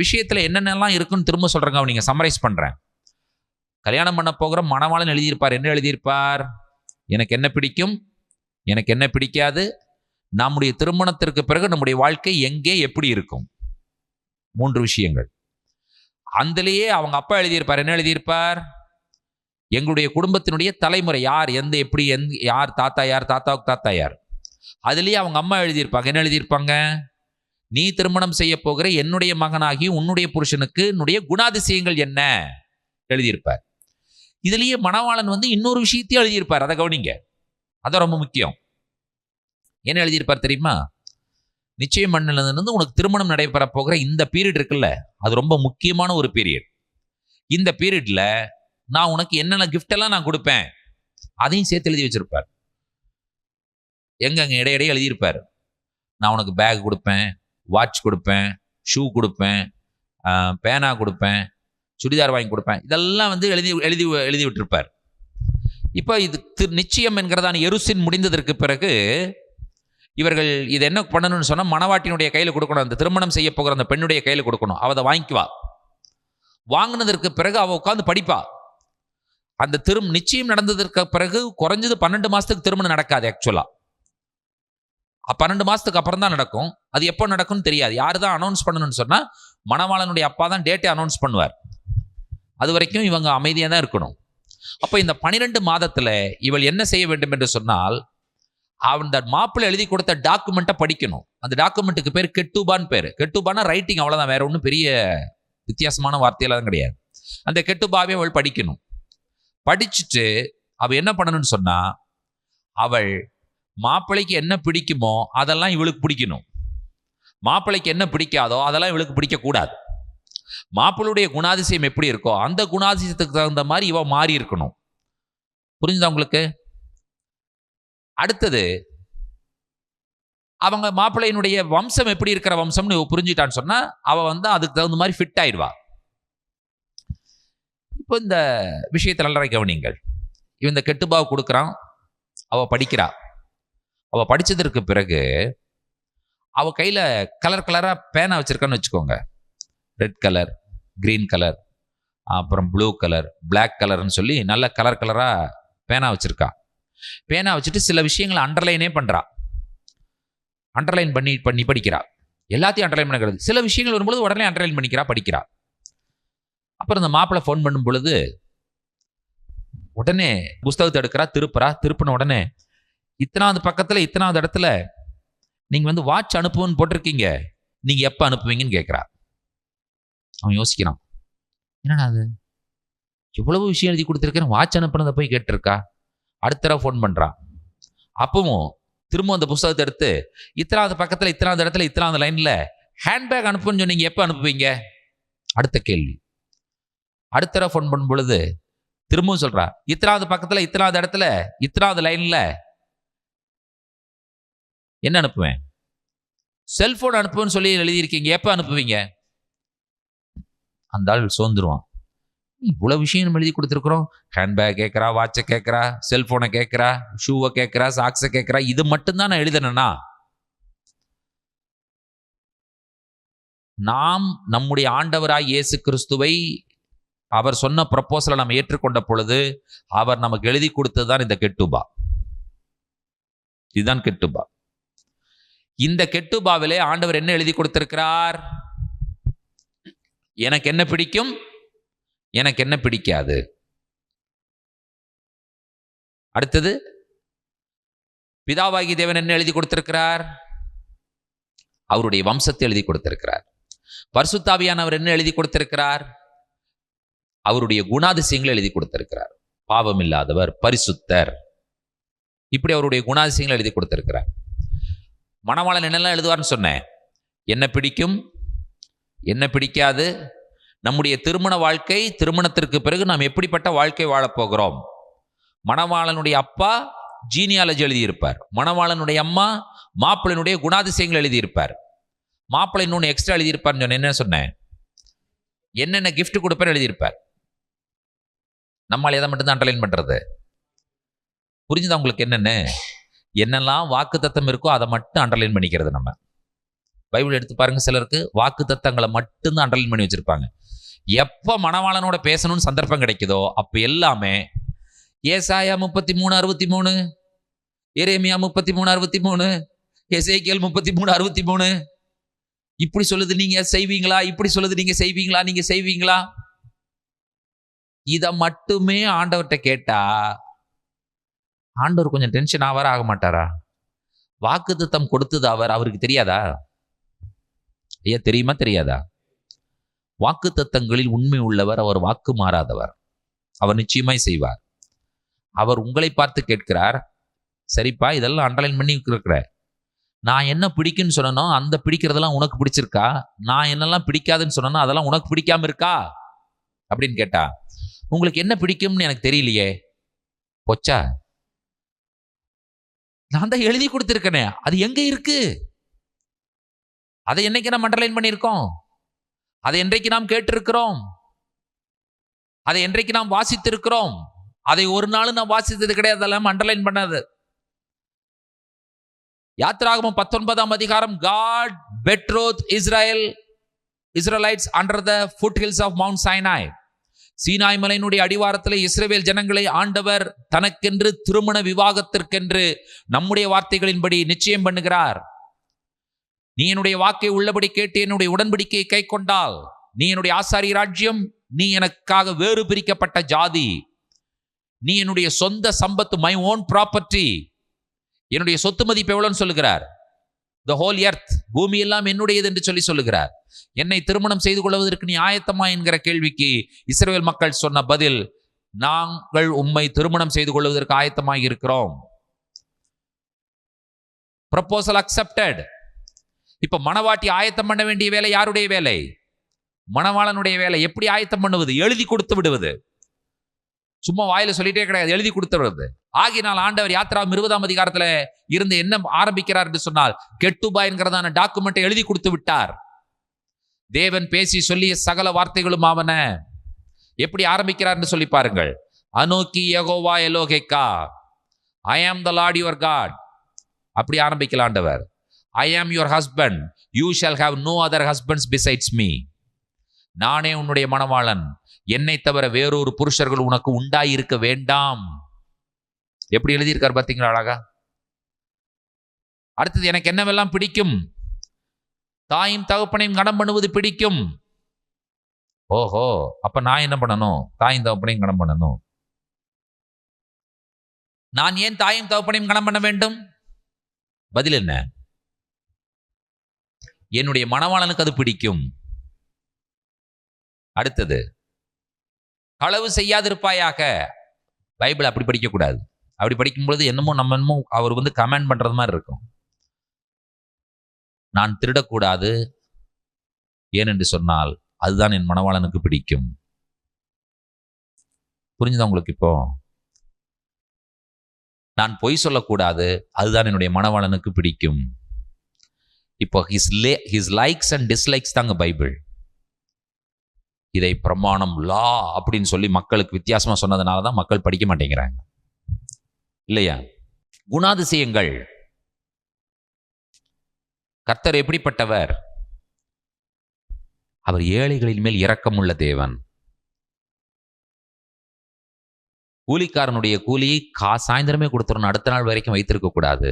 விஷயத்துல என்னென்னலாம் இருக்குன்னு திரும்ப சொல்றேங்க, நீங்க சம்மரைஸ் பண்றேன். கல்யாணம் பண்ண போகிற மணவாளன் எழுதியிருப்பார். என்ன எழுதியிருப்பார்? எனக்கு என்ன பிடிக்கும், எனக்கு என்ன பிடிக்காது, நம்முடைய திருமணத்திற்கு பிறகு நம்முடைய வாழ்க்கை எங்கே எப்படி இருக்கும், 3 விஷயங்கள். அந்தலேயே அவங்க அப்பா எழுதியிருப்பார். என்ன எழுதியிருப்பார்? எங்களுடைய குடும்பத்தினுடைய தலைமுறை யார், எப்படி யார் தாத்தா யார், தாத்தாவுக்கு தாத்தா யார். அதுலேயே அவங்க அம்மா எழுதியிருப்பாங்க. என்ன எழுதியிருப்பாங்க? நீ திருமணம் செய்ய போகிற என்னுடைய மகனாகி உன்னுடைய புருஷனுக்கு என்னுடைய குணாதிசயங்கள் என்ன எழுதியிருப்பார். இதுலேயே மணவாளன் இன்னொரு விஷயத்தையும் எழுதியிருப்பார். அதை கவனிங்க, அதான் ரொம்ப முக்கியம். என்ன எழுதியிருப்பார் தெரியுமா? நிச்சயம் பண்ணலேருந்து உனக்கு திருமணம் நடைபெற போகிற இந்த பீரியட் இருக்குல்ல, அது ரொம்ப முக்கியமான ஒரு பீரியட். இந்த பீரியட்ல நான் உனக்கு என்னென்ன கிஃப்ட் எல்லாம் நான் கொடுப்பேன் அதையும் சேர்த்து எழுதி வச்சிருப்பார். எங்கங்க இடையிடையே எழுதியிருப்பார். நான் உனக்கு பேக் கொடுப்பேன், வாட்ச் கொடுப்பேன், ஷூ கொடுப்பேன், பேனா கொடுப்பேன், சுடிதார் வாங்கி கொடுப்பேன், இதெல்லாம் எழுதி எழுதி எழுதி விட்டிருப்பார். இப்போ இது நிச்சயம் என்கிறதான எருசின் முடிந்ததற்கு பிறகு இவர்கள் இது என்ன பண்ணணும்னு சொன்னால், மணவாட்டினுடைய கையில் கொடுக்கணும். அந்த திருமணம் செய்ய போகிற அந்த பெண்ணுடைய கையில் கொடுக்கணும். அவள் அதை வாங்கிக்குவா. வாங்கினதற்கு பிறகு அவள் உட்காந்து படிப்பா. அந்த நிச்சயம் நடந்ததற்கு பிறகு குறைஞ்சது 12 மாசத்துக்கு திருமணம் நடக்காது. ஆக்சுவலா 12 மாசத்துக்கு அப்புறம் தான் நடக்கும். அது எப்போ நடக்கும்னு தெரியாது. யாரு தான் அனௌன்ஸ் பண்ணணும்னு சொன்னா, மணவாளனுடைய அப்பா தான் டேட்டை அனௌன்ஸ் பண்ணுவார். அது வரைக்கும் இவங்க அமைதியாக தான் இருக்கணும். அப்போ இந்த 12 மாதத்துல இவள் என்ன செய்ய வேண்டும் என்று சொன்னால், அந்த மாப்பிள்ளை எழுதி கொடுத்த டாக்குமெண்ட்டை படிக்கணும். அந்த டாக்குமெண்ட்டுக்கு பேர் கெட்டுபான்னு பேர். கெட்டுபானா ரைட்டிங், அவ்வளோதான், வேற ஒன்றும் பெரிய வித்தியாசமான வார்த்தையெல்லாம் கிடையாது. அந்த கெட்டுபாவே அவள் படிக்கணும். படிச்சுட்டு அவள் என்ன பண்ணணும்னு சொன்னா, அவள் மாப்பிள்ளைக்கு என்ன பிடிக்குமோ அதெல்லாம் இவளுக்கு பிடிக்கணும், மாப்பிள்ளைக்கு என்ன பிடிக்காதோ அதெல்லாம் இவளுக்கு பிடிக்கக்கூடாது. மாப்பிள்ளுடைய குணாதிசயம் எப்படி இருக்கோ அந்த குணாதிசயத்துக்கு தகுந்த மாதிரி இவ மாறி இருக்கணும். புரிஞ்சுதா உங்களுக்கு? அடுத்தது, அவங்க மாப்பிள்ளையினுடைய வம்சம் எப்படி இருக்கிற வம்சம்னு இவ புரிஞ்சுட்டான்னு சொன்னா அவ அதுக்கு தகுந்த மாதிரி ஃபிட் ஆயிடுவா. இப்போ இந்த விஷயத்தில் நல்லா கவனிங்கள். இவன் இந்த கெட்டுபாவை கொடுக்குறான், அவ படிக்கிறா. அவ படிச்சதற்கு பிறகு அவ கையில கலர் கலரா பேனா வச்சிருக்கான்னு வச்சுக்கோங்க. ரெட் கலர், கிரீன் கலர், அப்புறம் ப்ளூ கலர், பிளாக் கலர்னு சொல்லி நல்ல கலர் கலரா பேனா வச்சிருக்கா. பேனா வச்சுட்டு சில விஷயங்களை அண்டர்லைனே பண்றா. அண்டர்லைன் பண்ணி பண்ணி படிக்கிறா. எல்லாத்தையும் அண்டர்லைன் பண்ணுறது. சில விஷயங்கள் வரும்பொழுது உடனே அண்டர்லைன் பண்ணிக்கிறா, படிக்கிறா. அப்புறம் இந்த மாப்பிள்ளை ஃபோன் பண்ணும் பொழுது உடனே புஸ்தகத்தை எடுக்கிறா, திருப்பின உடனே இத்தனாவது பக்கத்தில் இத்தனாவது இடத்துல நீங்க வாட்ச் அனுப்புன்னு போட்டிருக்கீங்க, நீங்க எப்ப அனுப்புவீங்கன்னு கேட்கிறா. அவன் யோசிக்கிறான், என்னடா அது இவ்வளவு விஷயம் எழுதி கொடுத்துருக்கேன், வாட்ச் அனுப்புனதை போய் கேட்டிருக்கா. அடுத்த தடவை ஃபோன் பண்றான். அப்பவும் திரும்ப அந்த புஸ்தகத்தை எடுத்து இத்தனாவது பக்கத்தில் இத்தனாவது இடத்துல இத்தனாவது லைன்ல ஹேண்ட்பேக் அனுப்புன்னு சொன்னீங்க, எப்ப அனுப்புவீங்க? அடுத்த கேள்வி. அடுத்த தடவை ஃபோன் பண்ணும் பொழுது திரும்பவும் சொல்றா, இத்தனாவது பக்கத்தில் இத்தனாவது இடத்துல இத்தனாவது லைன்ல என்ன அனுப்புவேன்? செல்போன் அனுப்புன்னு சொல்லி எழுதியிருக்கீங்க, எப்ப அனுப்புவீங்க? அந்த ஆள் சோர்ந்துருவான். இவ்வளவு விஷயம் நம்ம எழுதி கொடுத்துருக்குறோம், ஹேண்ட்பேக் கேட்கறா, வாட்சை கேட்கறா, செல்போனை கேட்கறா, ஷூவை கேட்கறா, சாக்ஸை கேட்கறா, இது மட்டும்தான் நான் எழுதினேன்னா? நாம் நம்முடைய ஆண்டவராய் இயேசு கிறிஸ்துவை அவர் சொன்ன ப்ரப்போசலை நம்ம ஏற்றுக்கொண்ட பொழுது அவர் நமக்கு எழுதி கொடுத்ததுதான் இந்த கெட்டுபா. இதுதான் கெட்டுபா. இந்த கெட்டுபாவிலே ஆண்டவர் என்ன எழுதி கொடுத்திருக்கிறார்? எனக்கு என்ன பிடிக்கும், எனக்கு என்ன பிடிக்காது. அடுத்தது, பிதாவாகி தேவன் என்ன எழுதி கொடுத்திருக்கிறார்? அவருடைய வம்சத்தை எழுதி கொடுத்திருக்கிறார். பரிசுத்தாவியானவர் என்ன எழுதி கொடுத்திருக்கிறார்? அவருடைய குணாதிசயங்களை எழுதி கொடுத்திருக்கிறார். பாவம் இல்லாதவர், பரிசுத்தர், இப்படி அவருடைய குணாதிசயங்களை எழுதி கொடுத்திருக்கிறார். மணவாளன் என்னெல்லாம் எழுதுவார்னு சொன்னேன். என்ன பிடிக்கும், என்ன பிடிக்காது, நம்முடைய திருமண வாழ்க்கை, திருமணத்திற்கு பிறகு நாம் எப்படிப்பட்ட வாழ்க்கை வாழப்போகிறோம். மணவாளனுடைய அப்பா ஜீனியாலஜி எழுதியிருப்பார். மணவாளனுடைய அம்மா மாப்பிள்ளையினுடைய குணாதிசயங்கள் எழுதியிருப்பார். மாப்பிள்ளை இன்னொன்று எக்ஸ்ட்ரா எழுதியிருப்பார்னு சொன்னேன். என்ன சொன்னேன்? என்னென்ன கிஃப்ட் கொடுப்பார் எழுதியிருப்பார். நம்மால் எதை மட்டும்தான் அண்டர்லைன் பண்றது? புரிஞ்சுதா உங்களுக்கு? என்னெல்லாம் வாக்கு தத்தம் இருக்கோ அதை மட்டும் அண்டர்லைன் பண்ணிக்கிறது. நம்ம பைபிள் எடுத்து பாருங்க, சிலருக்கு வாக்கு தத்தங்களை மட்டும்தான் அண்டர்லைன் பண்ணி வச்சிருப்பாங்க. எப்ப மணவாளனோட பேசணும்னு சந்தர்ப்பம் கிடைக்குதோ அப்ப எல்லாமே ஏசாயா 33:63, எரேமியா 33:63, எசேக்கியேல் 33:63 இப்படி சொல்லுது, நீங்க செய்வீங்களா? இப்படி சொல்லுது, நீங்க செய்வீங்களா? நீங்க செய்வீங்களா? இத மட்டுமே ஆண்டவர்கிட்ட கேட்டா ஆண்டவர் கொஞ்சம் டென்ஷன் ஆக மாட்டாரா? வாக்குத்தத்தம் கொடுத்தது அவருக்கு தெரியாதா? ஐயா, தெரியுமா தெரியாதா? வாக்குத்தத்தங்களில் உண்மை உள்ளவர், அவர் வாக்கு மாறாதவர், அவர் நிச்சயமாய் செய்வார். அவர் உங்களை பார்த்து கேட்கிறார், சரிப்பா இதெல்லாம் அண்டர்லைன் பண்ணி இருக்கிற, நான் என்ன பிடிக்குன்னு சொன்னனோ அந்த பிடிக்கிறதெல்லாம் உனக்கு பிடிச்சிருக்கா? நான் என்னெல்லாம் பிடிக்காதுன்னு சொன்னனோ அதெல்லாம் உனக்கு பிடிக்காம இருக்கா அப்படின்னு கேட்டா, உங்களுக்கு என்ன பிடிக்கும்னு எனக்கு தெரியலையே. போச்சா? நான் தான் எழுதி கொடுத்திருக்கேனே, அது எங்க இருக்கு? அதை என்னைக்கு நாம் அண்டர்லைன் பண்ணியிருக்கோம்? அதை என்றைக்கு நாம் கேட்டிருக்கிறோம்? அதை என்றைக்கு நாம் வாசித்திருக்கிறோம்? அதை ஒரு நாளும் நாம் வாசித்தது கிடையாது, அதெல்லாம் அண்டர்லைன் பண்ணாது. யாத்திராகமம் 19ஆம் அதிகாரம், God betrothed Israelites under the foothills of Mount Sinai. Sinai மலையினுடைய அடிவாரத்தில் இஸ்ரவேல் ஜனங்களை ஆண்டவர் தனக்கென்று திருமண விவாகத்திற்கென்று நம்முடைய வார்த்தைகளின்படி நிச்சயம் பண்ணுகிறார். நீ என்னுடைய வாக்கை உள்ளபடி கேட்டு என்னுடைய உடன்படிக்கையை கை கொண்டால் நீ என்னுடைய ஆசாரிய ராஜ்யம், நீ எனக்காக வேறு பிரிக்கப்பட்ட ஜாதி, நீ என்னுடைய சொந்த சம்பத்து, மை ஓன் ப்ராப்பர்ட்டி. என்னுடைய சொத்து மதிப்பு எவ்வளவுன்னு சொல்லுகிறார்? the whole earth, பூமி எல்லாம் என்னுடையது என்று சொல்லுகிறார். என்னை திருமணம் செய்து கொள்வதற்கு நீ ஆயத்தமா என்கிற கேள்விக்கு இஸ்ரவேல் மக்கள் சொன்ன பதில், நாங்கள் உம்மை திருமணம் செய்து கொள்வதற்கு ஆயத்தமாக இருக்கிறோம். Proposal accepted. இப்ப மணவாட்டி ஆயத்தம் பண்ண வேண்டிய வேலை யாருடைய வேலை? மணவாளனுடைய வேலை. எப்படி ஆயத்தம் பண்ணுவது? எழுதி கொடுத்து விடுவது. சும்மா வாயில சொல்லிட்டே கிடையாது, எழுதி கொடுத்து விடுவது. ஆகினால் ஆண்டவர் யாத்திராவும் 20ஆம் அதிகாரத்துல இருந்து என்ன ஆரம்பிக்கிறார் என்று சொன்னால், கெட்டுபா என்கிறதான டாக்குமெண்ட்டை எழுதி கொடுத்து விட்டார். தேவன் பேசி சொல்லிய சகல வார்த்தைகளும் ஆவன. எப்படி ஆரம்பிக்கிறார் என்று சொல்லி பாருங்கள். அனோக்கி யெகோவா எலோகேக்கா, ஐ ஆம் த லார்ட் யுவர் காட். அப்படி ஆரம்பிக்கல ஆண்டவர். I am your husband, you shall have no other husbands besides me. நானே உன்னுடைய மணவாளன், என்னை தவிர வேறொரு புருஷர்கள் உனக்கு உண்டாயிருக்க வேண்டாம். எப்படி எழுதியிருக்கார் பார்த்தீங்களா அழகா. அடுத்தது, எனக்கு என்னவெல்லாம் பிடிக்கும்? தாயும் தகப்பனையும் கடன் பண்ணுவது பிடிக்கும். ஓஹோ, அப்ப நான் என்ன பண்ணணும்? தாயும் தகப்பனையும் கடன் பண்ணணும். நான் ஏன் தாயும் தகப்பனையும் கடன் பண்ண வேண்டும்? பதில் என்ன? என்னுடைய மணவாளனுக்கு அது பிடிக்கும். அடுத்தது, களவு செய்யாதிருப்பாயாக. பைபிள் அப்படி படிக்கக்கூடாது. அப்படி படிக்கும்பொழுது என்னமோ அவர் கமெண்ட் பண்றது மாதிரி இருக்கும். நான் திருடக்கூடாது, ஏனென்று சொன்னால் அதுதான் என் மணவாளனுக்கு பிடிக்கும். புரிஞ்சுதா உங்களுக்கு? இப்போ நான் பொய் சொல்லக்கூடாது, அதுதான் என்னுடைய மணவாளனுக்கு பிடிக்கும். இப்போ ஹிஸ் லைக்ஸ் அண்ட் டிஸ்லைக்ஸ் தாங்க பைபிள். இதை பிரமாணம், லா அப்படின்னு சொல்லி மக்களுக்கு வித்தியாசமா சொன்னதுனால தான் மக்கள் படிக்க மாட்டேங்கிறாங்க, இல்லையா? குணாதிசயங்கள். கர்த்தர் எப்படிப்பட்டவர்? அவர் ஏழைகளின் மேல் இரக்கமுள்ள தேவன். கூலிக்காரனுடைய கூலி சாயந்தரமே கொடுத்துடணும், அடுத்த நாள் வரைக்கும் வைத்திருக்க கூடாது.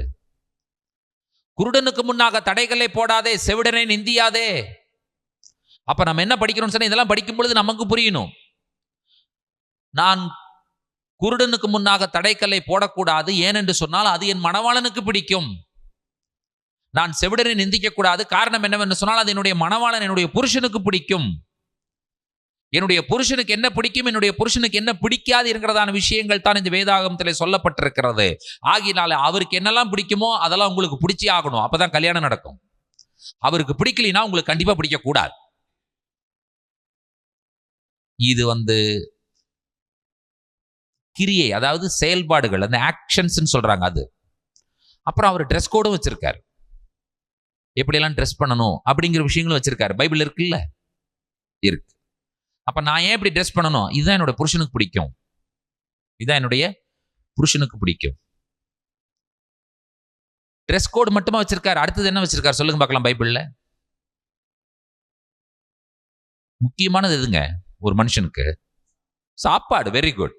குருடனுக்கு முன்னாக தடைகளை போடாதே, செவிடனை நிந்தியாதே. அப்ப நம்ம என்ன படிக்கிறோம்னு சொன்னா, இதெல்லாம் படிக்கும் பொழுது நமக்கு புரியணும். நான் குருடனுக்கு முன்னாக தடைக்கல்லை போடக்கூடாது, ஏனென்று சொன்னால் அது என் மணவாளனுக்கு பிடிக்கும். நான் செவிடனை நிந்திக்க கூடாது, காரணம் என்னவென்று சொன்னால் அது என்னுடைய மணவாளன், என்னுடைய புருஷனுக்கு பிடிக்கும். என்னுடைய புருஷனுக்கு என்ன பிடிக்கும், என்னுடைய புருஷனுக்கு என்ன பிடிக்காது என்கிறதான விஷயங்கள் தான் இந்த வேதாகமத்தில் சொல்லப்பட்டிருக்கிறது. ஆகினால அவருக்கு என்னெல்லாம் பிடிக்குமோ அதெல்லாம் உங்களுக்கு பிடிச்சி ஆகணும், அப்பதான் கல்யாணம் நடக்கும். அவருக்கு பிடிக்கலைன்னா உங்களுக்கு கண்டிப்பா பிடிக்க கூடாது. இது கிரியை, அதாவது செயல்பாடுகள், அந்த ஆக்ஷன்ஸ் சொல்றாங்க அது. அப்புறம் அவர் ட்ரெஸ் கோடும் வச்சிருக்காரு, எப்படியெல்லாம் ட்ரெஸ் பண்ணணும் அப்படிங்கிற விஷயங்களும் வச்சிருக்காரு. பைபிள் இருக்குல்ல, இருக்கு. அப்ப நான் ஏன் இப்படி ட்ரெஸ் பண்ணணும்? இதுதான் என்னோட புருஷனுக்கு பிடிக்கும், இதுதான் என்னுடைய புருஷனுக்கு பிடிக்கும். ட்ரெஸ் கோடு மட்டுமா வச்சிருக்காரு? அடுத்தது என்ன வச்சிருக்காரு சொல்லுங்க பார்க்கலாம் பைபிள்ல. முக்கியமானது எதுங்க ஒரு மனுஷனுக்கு? சாப்பாடு. Very good.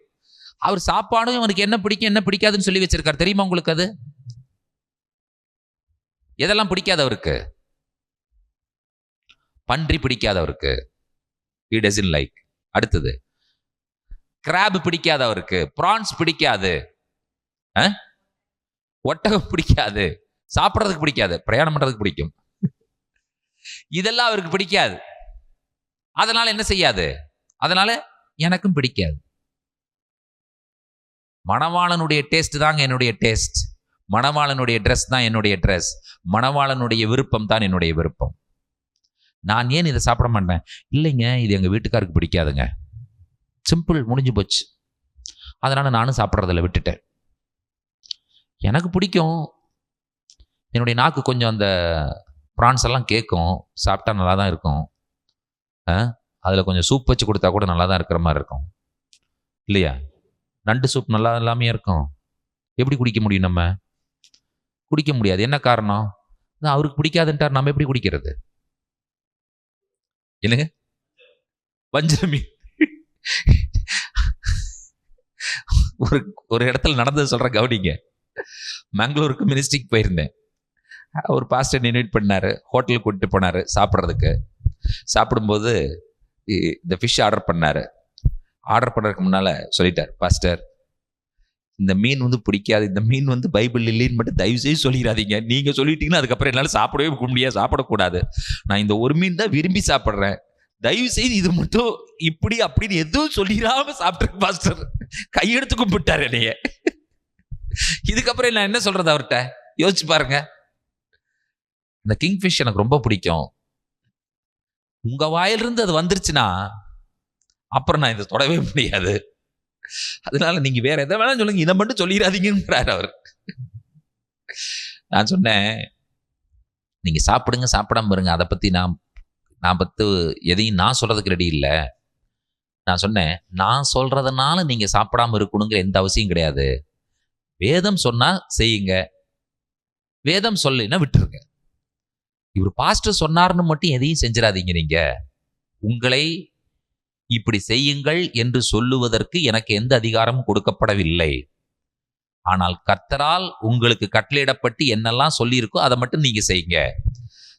அவர் சாப்பாடும் அவனுக்கு என்ன பிடிக்கும் என்ன பிடிக்காதுன்னு சொல்லி வச்சிருக்காரு. தெரியுமா உங்களுக்கு அது? எதெல்லாம் பிடிக்காது அவருக்கு? பன்றி பிடிக்காத அவருக்கு, he doesn't like. அடுத்தது, கிராப் பிடிக்காத அவருக்கு, பிரான்ஸ் பிடிக்காது, ஒட்டகம் பிடிக்காது, சாப்பிட்றதுக்கு பிடிக்காது, பிரயாணம் பண்றதுக்கு பிடிக்கும். இதெல்லாம் அவருக்கு பிடிக்காது. அதனால என்ன செய்யாது? அதனால எனக்கும் பிடிக்காது. மணவாளனுடைய டேஸ்ட் தாங்க என்னுடைய டேஸ்ட். மணவாளனுடைய ட்ரெஸ் தான் என்னுடைய ட்ரெஸ். மணவாளனுடைய விருப்பம் தான் என்னுடைய விருப்பம். நான் ஏன் இதை சாப்பிட மாட்டேன்? இல்லைங்க, இது எங்கள் வீட்டுக்காருக்கு பிடிக்காதுங்க. சிம்பிள், முடிஞ்சு போச்சு. அதனால நானும் சாப்பிட்றதில்ல, விட்டுட்டேன். எனக்கு பிடிக்கும். என்னுடைய நாக்கு கொஞ்சம் அந்த ப்ரான்ஸ் எல்லாம் கேட்கும், சாப்பிட்டா நல்லா தான் இருக்கும். அதில் கொஞ்சம் சூப் வச்சு கொடுத்தா கூட நல்லா தான் இருக்கிற மாதிரி இருக்கும், இல்லையா? நண்டு சூப் நல்லா எல்லாமே இருக்கும். எப்படி குடிக்க முடியும்? நம்ம குடிக்க முடியாது. என்ன காரணம்? அவருக்கு பிடிக்காதுன்ட்டார், நம்ம எப்படி குடிக்கிறது? என்னங்க, வஞ்சர மீன். ஒரு இடத்துல நடந்தது சொல்ற கவனிங்க. பெங்களூருக்கு மினிஸ்ட்ரிக்கு போயிருந்தேன். ஒரு பாஸ்டர் இன்வைட் பண்ணாரு, ஹோட்டலுக்கு கூட்டிட்டு போனாரு சாப்பிட்றதுக்கு. சாப்பிடும்போது இந்த ஃபிஷ் ஆர்டர் பண்ணாரு. ஆர்டர் பண்ணுறதுக்கு முன்னால சொல்லிட்டார், பாஸ்டர் இந்த மீன் பிடிக்காது, இந்த மீன் பைபிள் இல்லைன்னு மட்டும் தயவு செய்து சொல்லிடாதீங்க. நீங்க சொல்லிட்டீங்கன்னா அதுக்கப்புறம் என்னால் சாப்பிடவே முடியாது, சாப்பிடக்கூடாது. நான் இந்த ஒரு மீன் தான் விரும்பி சாப்பிட்றேன், தயவு செய்து இது மட்டும் இப்படி அப்படின்னு எதுவும் சொல்லிடாம சாப்பிட்றேன் பாஸ்டர். கையெடுத்து கும்பிட்டாரு என்னைய. இதுக்கப்புறம் நான் என்ன சொல்றது அவர்கிட்ட? யோசிச்சு பாருங்க. இந்த கிங்ஃபிஷ் எனக்கு ரொம்ப பிடிக்கும். உங்க வாயிலிருந்து அது வந்துருச்சுன்னா அப்புறம் நான் இதை தொடவே முடியாது. அதனால நீங்க வேற எதை வேணாலும் சொல்லுங்க, இதை மட்டும் சொல்லிடாதீங்கிறார் அவர். நான் சொன்னேன், நீங்க சாப்பிடுங்க, சாப்பிடாம இருங்க, அதை பத்தி நான் பத்து எதையும் நான் சொல்றதுக்கு ரெடி இல்லை. நான் சொன்னேன், நான் சொல்றதுனால நீங்க சாப்பிடாம இருக்கணுங்கிற எந்த அவசியம் கிடையாது. வேதம் சொன்னா செய்யுங்க, வேதம் சொல்லினா விட்டுருங்க. இவர் பாஸ்டர் சொன்னார்னு மட்டும் எதையும் செஞ்சிடாதீங்க. நீங்க உங்களை இப்படி செய்யுங்கள் என்று சொல்லுவதற்கு எனக்கு எந்த அதிகாரமும் கொடுக்கப்படவில்லை. ஆனால் கர்த்தரால் உங்களுக்கு கட்டளையிடப்பட்டு என்னெல்லாம் சொல்லியிருக்கோ அதை மட்டும் நீங்க செய்யுங்க.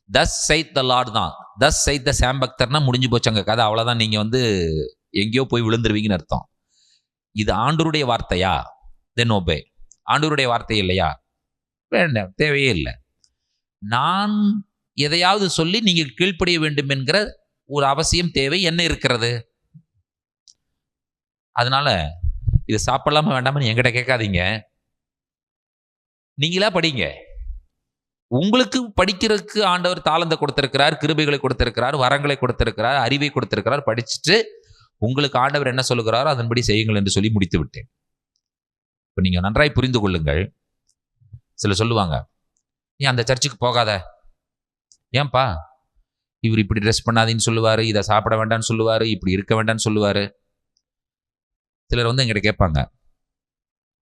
தஸ் சைத் த லார்ட் தான். தஸ் சைத் த சாம் பக்தர்னா முடிஞ்சு போச்சு அங்க கதை, அவ்வளவுதான். நீங்க எங்கேயோ போய் விழுந்துருவீங்கன்னு அர்த்தம். இது ஆண்டவருடைய வார்த்தையா? தென் ஓபே. ஆண்டவருடைய வார்த்தை இல்லையா? வேண்டாம், தேவையே இல்லை. நான் எதையாவது சொல்லி நீங்கள் கீழ்ப்படிய வேண்டும் என்கிற ஒரு அவசியம் தேவை என்ன இருக்கிறது? அதனால இது சாப்பிடலாமா வேண்டாமன்னு என்கிட்ட கேட்காதீங்க, நீங்களா படிங்க. உங்களுக்கு படிக்கிறதுக்கு ஆண்டவர் தாளந்தை கொடுத்திருக்கிறார், கிருபைகளை கொடுத்திருக்கிறார், வரங்களை கொடுத்திருக்கிறார், அறிவை கொடுத்திருக்கிறார். படிச்சுட்டு உங்களுக்கு ஆண்டவர் என்ன சொல்லுகிறாரோ அதன்படி செய்யுங்கள் என்று சொல்லி முடித்து விட்டேன். இப்போ நீங்க நன்றாய் புரிந்து கொள்ளுங்கள். சிலர் சொல்லுவாங்க, ஏன் அந்த சர்ச்சுக்கு போகாத, ஏன்பா இவர் இப்படி ட்ரெஸ் பண்ணாதீன்னு சொல்லுவாரு, இதை சாப்பிட வேண்டாம்னு சொல்லுவாரு, இப்படி இருக்க வேண்டாம்னு சொல்லுவாரு. சிலர் எங்கிட்ட கேட்பாங்க,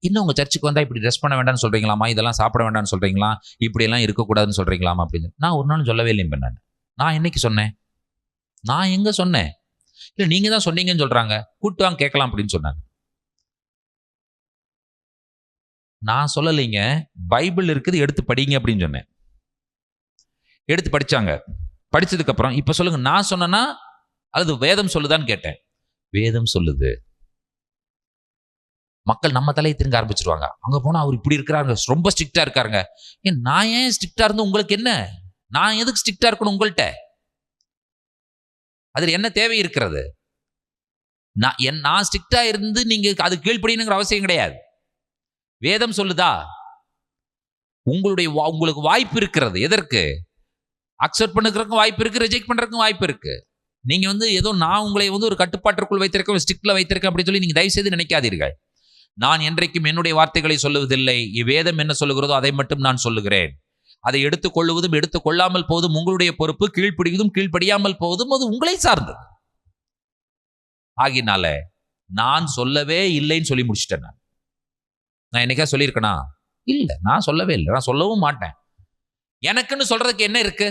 இன்னும் உங்க சர்ச்சுக்கு வந்தா இப்படி ட்ரெஸ் பண்ண வேண்டாம்னு சொல்றீங்களாமா, இதெல்லாம் சாப்பிட வேண்டாம்னு சொல்றீங்களா, இப்படி எல்லாம் இருக்கக்கூடாதுன்னு சொல்றீங்களாமா அப்படின்னு. நான் ஒரு நாள் சொல்லவே இல்லை. நான் என்னைக்கு சொன்னேன்? நான் எங்க சொன்னேன்? இல்லை நீங்க தான் சொன்னீங்கன்னு சொல்றாங்க, கூட்டு வாங்க கேட்கலாம் அப்படின்னு சொன்னாங்க. நான் சொல்லலைங்க, பைபிள் இருக்குது எடுத்து படிங்க அப்படின்னு சொன்னேன். எடுத்து படிச்சாங்க. படிச்சதுக்கு அப்புறம் இப்ப சொல்லுங்க, நான் சொன்னேன்னா அல்லது வேதம் சொல்லுதான்னு கேட்டேன். வேதம் சொல்லுது. மக்கள் நம்ம தலையை திருங்க ஆரம்பிச்சிருவாங்க. அங்க போனா அவர் இப்படி இருக்கிறாங்க, ரொம்ப ஸ்ட்ரிக்டா இருக்காருங்க. நான் ஏன் ஸ்ட்ரிக்டா இருந்து உங்களுக்கு என்ன? நான் எதுக்கு ஸ்ட்ரிக்டா இருக்கணும் உங்கள்கிட்ட? அதுல என்ன தேவை இருக்கிறது? நான் ஸ்ட்ரிக்டா இருந்து நீங்க அது கீழ்ப்படியணுங்கிற அவசியம் கிடையாது. வேதம் சொல்லுதா? உங்களுக்கு வாய்ப்பு இருக்கிறது. எதற்கு? அக்செப்ட் பண்ணுறதுக்கும் வாய்ப்பு இருக்கு, ரிஜெக்ட் பண்றதுக்கும் வாய்ப்பு இருக்கு. நீங்க ஏதோ நான் உங்களை ஒரு கட்டுப்பாட்டிற்குள் வைத்திருக்கேன், ஸ்ட்ரிக்ட்ல வைத்திருக்கேன் அப்படி சொல்லி நீங்க தயவு செய்து நினைக்காதீர்கள். நான் என்றைக்கும் என்னுடைய வார்த்தைகளை சொல்லுவதில்லை. வேதம் என்ன சொல்லுகிறதோ அதை மட்டும் நான் சொல்லுகிறேன். அதை எடுத்துக்கொள்வதும் எடுத்துக்கொள்ளாமல் போவதும் உங்களுடைய பொறுப்பு. கீழ்ப்படிவதும் கீழ்ப்படியாமல் போவதும் அது உங்களை சார்ந்தது. ஆகினால நான் சொல்லவே இல்லைன்னு சொல்லி முடிச்சிட்டேன். நான் என்னைக்கா சொல்லியிருக்கேனா? இல்லை, நான் சொல்லவே இல்லை, நான் சொல்லவும் மாட்டேன். எனக்குன்னு சொல்றதுக்கு என்ன இருக்கு?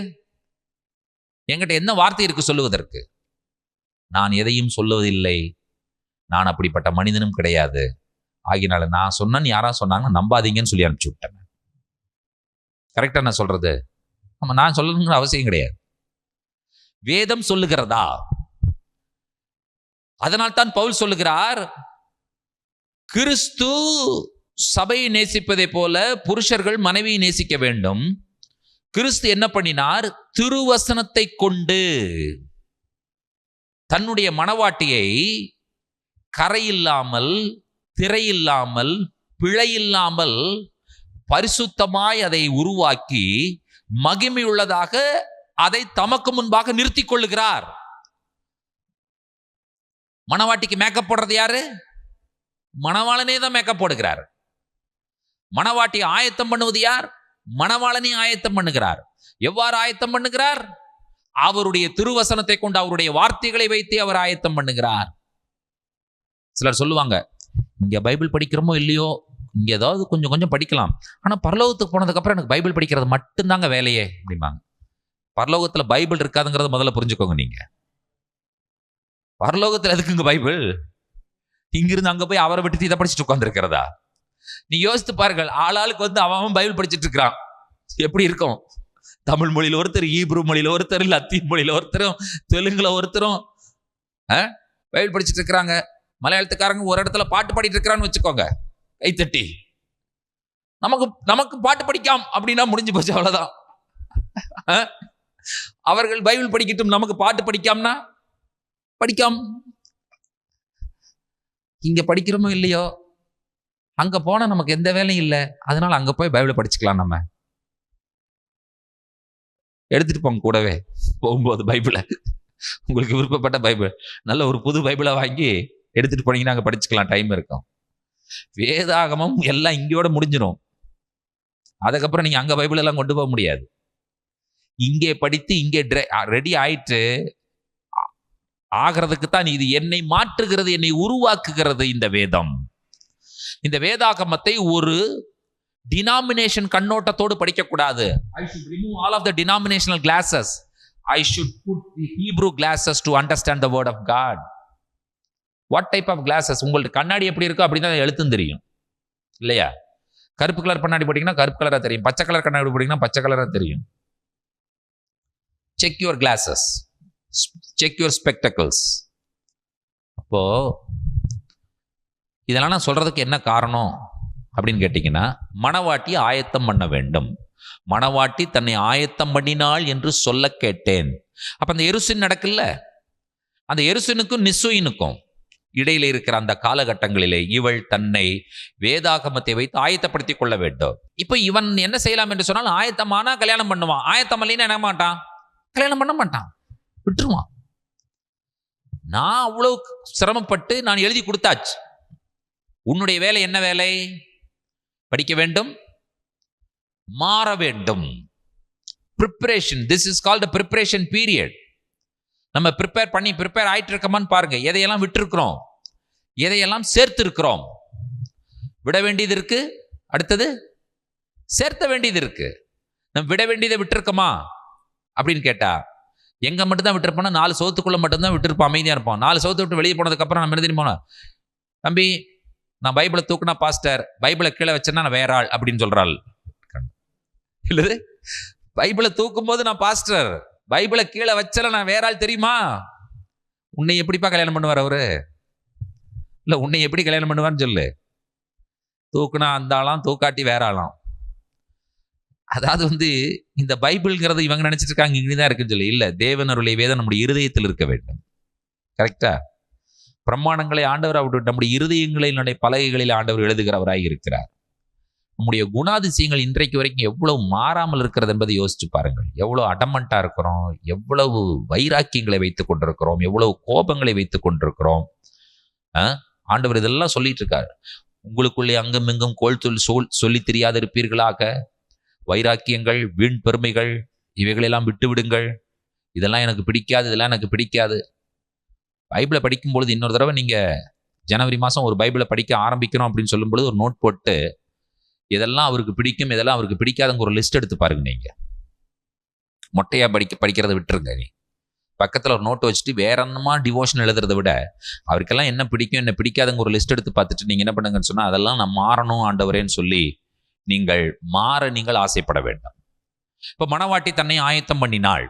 என்கிட்ட என்ன வார்த்தை இருக்கு சொல்லுவதற்கு? நான் எதையும் சொல்லுவதில்லை. நான் அப்படிப்பட்ட மனிதனும் கிடையாது. ஆகினால நான் சொன்னேன்னு யாரா சொன்னாங்க நம்பாதீங்கன்னு சொல்லி அனுப்பிச்சு விட்டேன். கரெக்டா நான் சொல்றது? நம்ம நான் சொல்லணுங்கிற அவசியம் கிடையாது. வேதம் சொல்லுகிறதா? அதனால்தான் பவுல் சொல்லுகிறார், கிறிஸ்து சபையை நேசிப்பதை போல புருஷர்கள் மனைவியை நேசிக்க வேண்டும். கிறிஸ்து என்ன பண்ணினார்? திருவசனத்தை கொண்டு தன்னுடைய மணவாட்டியை கரையில்லாமல், திரையில்லாமல், பிழையில்லாமல் பரிசுத்தமாய் அதை உருவாக்கி மகிமையுள்ளதாக அதை தமக்கு முன்பாக நிறுத்திக் கொள்ளுகிறார். மணவாட்டிக்கு மேக்கப் போடுறது யாரு? மணவாளனே தான் மேக்கப் போடுகிறார். மணவாட்டி ஆயத்தம் பண்ணுவது யார்? மணவாளனே ஆயத்தம் பண்ணுகிறார். எவ்வாறு ஆயத்தம் பண்ணுகிறார்? அவருடைய திருவசனத்தை கொண்டு, அவருடைய வார்த்தைகளை வைத்து அவர் ஆயத்தம் பண்ணுகிறார். சிலர் சொல்லுவாங்க, இங்க பைபிள் படிக்கிறோமோ இல்லையோ, இங்க ஏதாவது கொஞ்சம் கொஞ்சம் படிக்கலாம், ஆனா பரலோகத்துக்கு போனதுக்கு அப்புறம் எனக்கு பைபிள் படிக்கிறது மட்டும்தாங்க வேலையே அப்படிம்பாங்க. பரலோகத்துல பைபிள் இருக்காதுங்கிறத முதல்ல புரிஞ்சுக்கோங்க. நீங்க பரலோகத்துல எதுக்குங்க பைபிள்? இங்கிருந்து அங்க போய் அவரை விட்டு இதை படிச்சுட்டு உட்கார்ந்து இருக்கிறதா? நீ யோசித்து பாருங்கள். ஆளாளுக்கு அவன் பைபிள் படிச்சுட்டு இருக்கிறான். எப்படி இருக்கும்? தமிழ் மொழியில ஒருத்தர், ஈப்ரு மொழியில ஒருத்தர், லத்தீன் மொழியில ஒருத்தரும், தெலுங்குல ஒருத்தரும் பைபிள் படிச்சுட்டு இருக்கிறாங்க. மலையாளத்துக்காரங்க ஒரு இடத்துல பாட்டு பாடிட்டு இருக்கிறான்னு வச்சுக்கோங்க, கைத்தட்டி. நமக்கு பாட்டு படிக்காம அப்படின்னா முடிஞ்சு போச்சு, அவ்வளவுதான். அவர்கள் பைபிள் படிக்கட்டும், நமக்கு பாட்டு படிக்காமனா படிக்காம. இங்க படிக்கிறோமோ இல்லையோ, அங்க போனா நமக்கு எந்த வேலையும் இல்லை, அதனால அங்க போய் பைபிளை படிச்சுக்கலாம். நம்ம எடுத்துட்டு போங்க கூடவே போகும்போது பைபிளை, உங்களுக்கு விருப்பப்பட்ட பைபிள், நல்ல ஒரு புது பைபிளை வாங்கி எடுத்துட்டு போனீங்கன்னா அங்கே படிச்சுக்கலாம், டைம் இருக்கும். வேதாகமம் எல்லாம் இங்கேயோட முடிஞ்சிடும். அதுக்கப்புறம் நீங்க அங்க பைபிள் எல்லாம் கொண்டு போக முடியாது. இங்கே படித்து இங்கே ரெடி ஆயிட்டு ஆகிறதுக்கு தான் இது என்னை மாற்றுகிறது, என்னை உருவாக்குகிறது இந்த வேதம். இந்த வேதாகமத்தை ஒரு டினாமினேஷன் கண்ணோட்டத்தோடு படிக்கக்கூடாது. I should remove all of the denominational glasses. I should put the Hebrew glasses to understand the word of God. What type of glasses? உங்களுக்கு கண்ணாடி எப்படி இருக்கோ அப்படி தான் எழுத்தும் தெரியும் இல்லையா? கருப்பு கலர் கண்ணாடி போட்டீங்கன்னா கருப்பு கலரா தெரியும், பச்சை கலர் கண்ணாடி போட்டீங்கன்னா பச்சை கலரா தெரியும். Check your classes, check your spectacles. அப்போ இதெல்லாம் நான் சொல்றதுக்கு என்ன காரணம் அப்படின்னு கேட்டீங்கன்னா, மணவாட்டி ஆயத்தம் பண்ண வேண்டும். மணவாட்டி தன்னை ஆயத்தம் பண்ணினாள் என்று சொல்ல கேட்டேன். அப்ப அந்த எருசின் நடக்குல்ல, அந்த எருசினுக்கும் நிசுயினுக்கும் இடையில இருக்கிற அந்த காலகட்டங்களிலே இவள் தன்னை வேதாகமத்தை வைத்து ஆயத்தப்படுத்திக் கொள்ள வேண்டும். இப்ப இவன் என்ன செய்யலாம் என்று சொன்னால், ஆயத்தமானா கல்யாணம் பண்ணுவான், ஆயத்தம் இல்லைன்னா என்ன மாட்டான், கல்யாணம் பண்ண மாட்டான், விட்டுருவான். நான் அவ்வளவு சிரமப்பட்டு நான் எழுதி கொடுத்தாச்சு. உன்னுடைய வேலை என்ன வேலை? படிக்க வேண்டும், மாற வேண்டும். Preparation. This is called preparation period. நம்ம ப்ரிப்பேர் ஆயிட்டு இருக்கோமான்னு பாருங்க. எதையெல்லாம் விட்டு இருக்கிறோம், எதையெல்லாம் சேர்த்து இருக்கிறோம். விட வேண்டியது இருக்கு, அடுத்தது சேர்த்த வேண்டியது இருக்கு. நம்ம விட வேண்டியதை விட்டுருக்கோமா அப்படின்னு கேட்டா, எங்க மட்டும்தான் விட்டுருப்போம்னா 4 சவுத்துக்குள்ள மட்டும்தான் விட்டுருப்போம், அமைதியா இருப்போம். 4 சவுத்து விட்டு வெளியே போனதுக்கு அப்புறம் நம்ம எழுதி போனோம், தம்பி நான் பைபிளை தூக்குனா பாஸ்டர், பைபிளை கீழே வச்சேன்னா நான் வேற ஆள் அப்படின்னு சொல்றாள். இல்லது பைபிளை தூக்கும் போது நான் பாஸ்டர், பைபிளை கீழே வச்சல நான் வேற ஆள் தெரியுமா? உன்னை எப்படிப்பா கல்யாணம் பண்ணுவார் அவரு? இல்ல உன்னை எப்படி கல்யாணம் பண்ணுவார்னு சொல்லு. தூக்குனா அந்த ஆளாம், தூக்காட்டி வேற ஆளாம். அதாவது இந்த பைபிள்ங்கிறது இவங்க நினைச்சிட்டு இருக்காங்க இங்கதான் இருக்குன்னு சொல்லி. இல்ல, தேவனுடைய வேதம் நம்முடைய இருதயத்தில் இருக்க வேண்டும். கரெக்டா? பிரமாணங்களை ஆண்டவர் அவருடைய நம்முடைய இருதயங்களினுடைய பலகைகளில் ஆண்டவர் எழுதுகிறவராய் இருக்கிறார். நம்முடைய குணாதிசயங்கள் இன்றைக்கு வரைக்கும் எவ்வளவு மாறாமல் இருக்கிறது என்பதை யோசிச்சு பாருங்கள். எவ்வளவு அடமண்டா இருக்கிறோம், எவ்வளவு வைராக்கியங்களை வைத்துக் கொண்டிருக்கிறோம், எவ்வளவு கோபங்களை வைத்துக் கொண்டிருக்கிறோம். ஆண்டவர் இதெல்லாம் சொல்லிட்டு இருக்காரு. உங்களுக்குள்ளே அங்கும் இங்கும் கோல் சொல்லி தெரியாத இருப்பீர்களாக. வைராக்கியங்கள், வீண் பெருமைகள் இவைகளெல்லாம் விட்டு விடுங்கள். இதெல்லாம் எனக்கு பிடிக்காது, இதெல்லாம் எனக்கு பிடிக்காது. பைபிளை படிக்கும் பொழுது இன்னொரு தடவை நீங்க ஜனவரி மாதம் ஒரு பைபிளை படிக்க ஆரம்பிக்கிறோம் அப்படின்னு சொல்லும் பொழுது ஒரு நோட் போட்டு இதெல்லாம் அவருக்கு பிடிக்கும், இதெல்லாம் அவருக்கு பிடிக்காதுங்க ஒரு லிஸ்ட் எடுத்து பாருங்க. நீங்க மொட்டையா படிக்கிறத விட்டுருங்க. நீ பக்கத்தில் ஒரு நோட்டு வச்சுட்டு வேற என்னமா டிவோஷன் எழுதுறத விட அவருக்கெல்லாம் என்ன பிடிக்கும் என்ன பிடிக்காதுங்க ஒரு லிஸ்ட் எடுத்து பார்த்துட்டு நீங்க என்ன பண்ணுங்கன்னு சொன்னா, அதெல்லாம் நான் மாறணும் ஆண்டவரேன்னு சொல்லி நீங்கள் ஆசைப்பட வேண்டும். இப்ப மணவாட்டி தன்னை ஆயத்தம் பண்ணினாள்,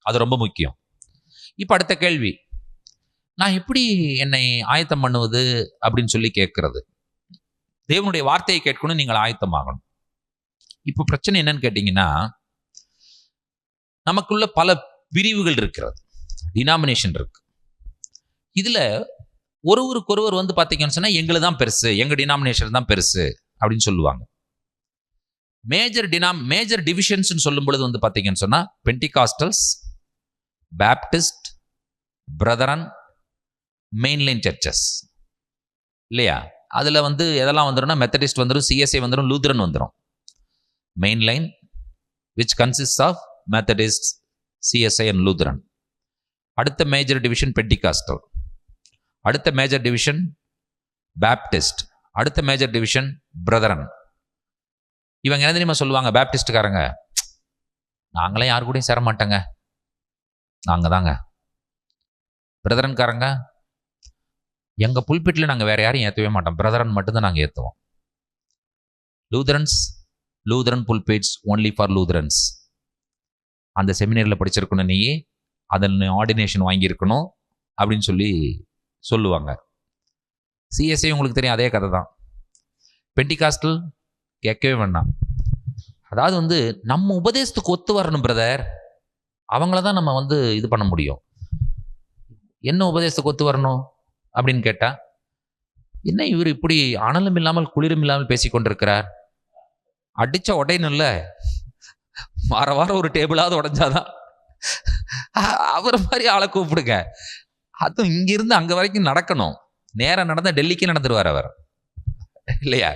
அது ரொம்ப முக்கியம். இப்ப அடுத்த கேள்வி, நான் எப்படி என்னை ஆயத்தம் பண்ணுவது அப்படின்னு சொல்லி கேட்கறது. தேவனுடைய வார்த்தையை கேட்கணும், நீங்கள் ஆயத்தமாகணும். இப்ப பிரச்சனை என்னன்னு கேட்டீங்கன்னா, நமக்குள்ள பல பிரிவுகள் இருக்கிறது, டினாமினேஷன் இருக்கு. இதுல ஒருவருக்கொருவர் பாத்தீங்கன்னு சொன்னா எங்களுக்கு தான் பெருசு, எங்க டினாமினேஷன் தான் பெருசு அப்படின்னு சொல்லுவாங்க. மேஜர் டிவிஷன்ஸ் சொல்லும் பொழுது பாத்தீங்கன்னு சொன்னா பென்டிகாஸ்டல்ஸ், பேப்டிஸ்ட், பிரதரன், மெயின்லைன் சர்ச்சஸ் இல்லையா? அதுல எதெல்லாம் வந்துடும்? மெத்தடிஸ்ட் வந்துடும், சிஎஸ்ஐ வந்துடும், லூதரன் வந்துடும். Mainline which consists of Methodist, CSI and Lutheran. அடுத்த மேஜர் டிவிஷன் பென்டிகாஸ்டல், அடுத்த மேஜர் டிவிஷன் பேப்டிஸ்ட், அடுத்த மேஜர் டிவிஷன் பிரதரன். இவங்க என்ன தெரியுமா சொல்லுவாங்க? பேப்டிஸ்டுக்காரங்க, நாங்களே யாரு கூடயும் சேர மாட்டோங்க, நாங்க தாங்க. பிரதரன்காரங்க, எங்க புல்பிட்டில் நாங்க வேற யாரையும் ஏற்றவே மாட்டோம், பிரதரன் மட்டும்தான் நாங்க ஏற்றுவோம். Lutheran pulpits only for Lutherans. அந்த செமினரியில் படிச்சிருக்கணும், நீ அதில் ஆர்டினேஷன் வாங்கியிருக்கணும் அப்படின்னு சொல்லுவாங்க. சிஎஸ்ஐ உங்களுக்கு தெரியும், அதே கதை தான். பென்டிகாஸ்டல் கேட்கவே வேண்டாம். அதாவது நம்ம உபதேசத்துக்கு ஒத்து வரணும் பிரதர், அவங்கள தான் நம்ம இது பண்ண முடியும். என்ன உபதேசத்துக்கு ஒத்து வரணும் அப்படின்னு கேட்டா, என்ன இவர் இப்படி அனலும் இல்லாமல் குளிரும் இல்லாமல் பேசிக்கொண்டிருக்கிறார், அடிச்ச உடையணும் இல்ல, வாரம் ஒரு டேபிளாவது உடைஞ்சாதான் அவரை மாதிரி ஆளை கூப்பிடுங்க. அதுவும் இங்கிருந்து அங்க வரைக்கும் நடக்கணும். நேரம் நடந்தா டெல்லிக்கு நடந்துருவார் அவர், இல்லையா?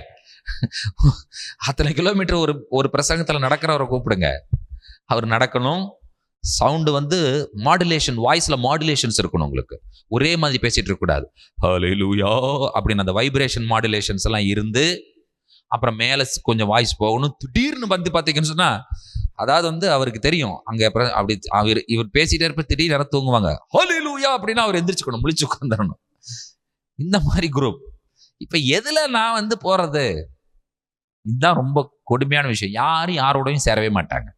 அத்தனை கிலோமீட்டர் ஒரு பிரசங்கத்துல நடக்கிறவரை கூப்பிடுங்க. அவர் நடக்கணும். சவுண்டு வந்து மாடுலேஷன், வாய்ஸ்ல மாடுலேஷன்ஸ் இருக்கணும். உங்களுக்கு ஒரே மாதிரி பேசிட்டு இருக்க கூடாது. ஹல்லேலூயா அப்படின்னு அந்த வைப்ரேஷன் மாடுலேஷன்ஸ் எல்லாம் இருந்து, அப்புறம் மேல கொஞ்சம் வாய்ஸ் போகணும். திடீர்னு வந்து பார்த்தீங்கன்னு சொன்னா, அதாவது வந்து அவருக்கு தெரியும் அங்க அப்படி இவர் பேசிட்டே இருப்ப திடீர்னு யாரும் தூங்குவாங்க. ஹல்லேலூயா அப்படின்னா அவர் எந்திரிச்சுக்கணும், முழிச்சு உட்காந்துடணும். இந்த மாதிரி குரூப். இப்ப எதுல நான் வந்து போறது? இதுதான் ரொம்ப கொடுமையான விஷயம். யாரும் யாரோடையும் சேரவே மாட்டாங்க.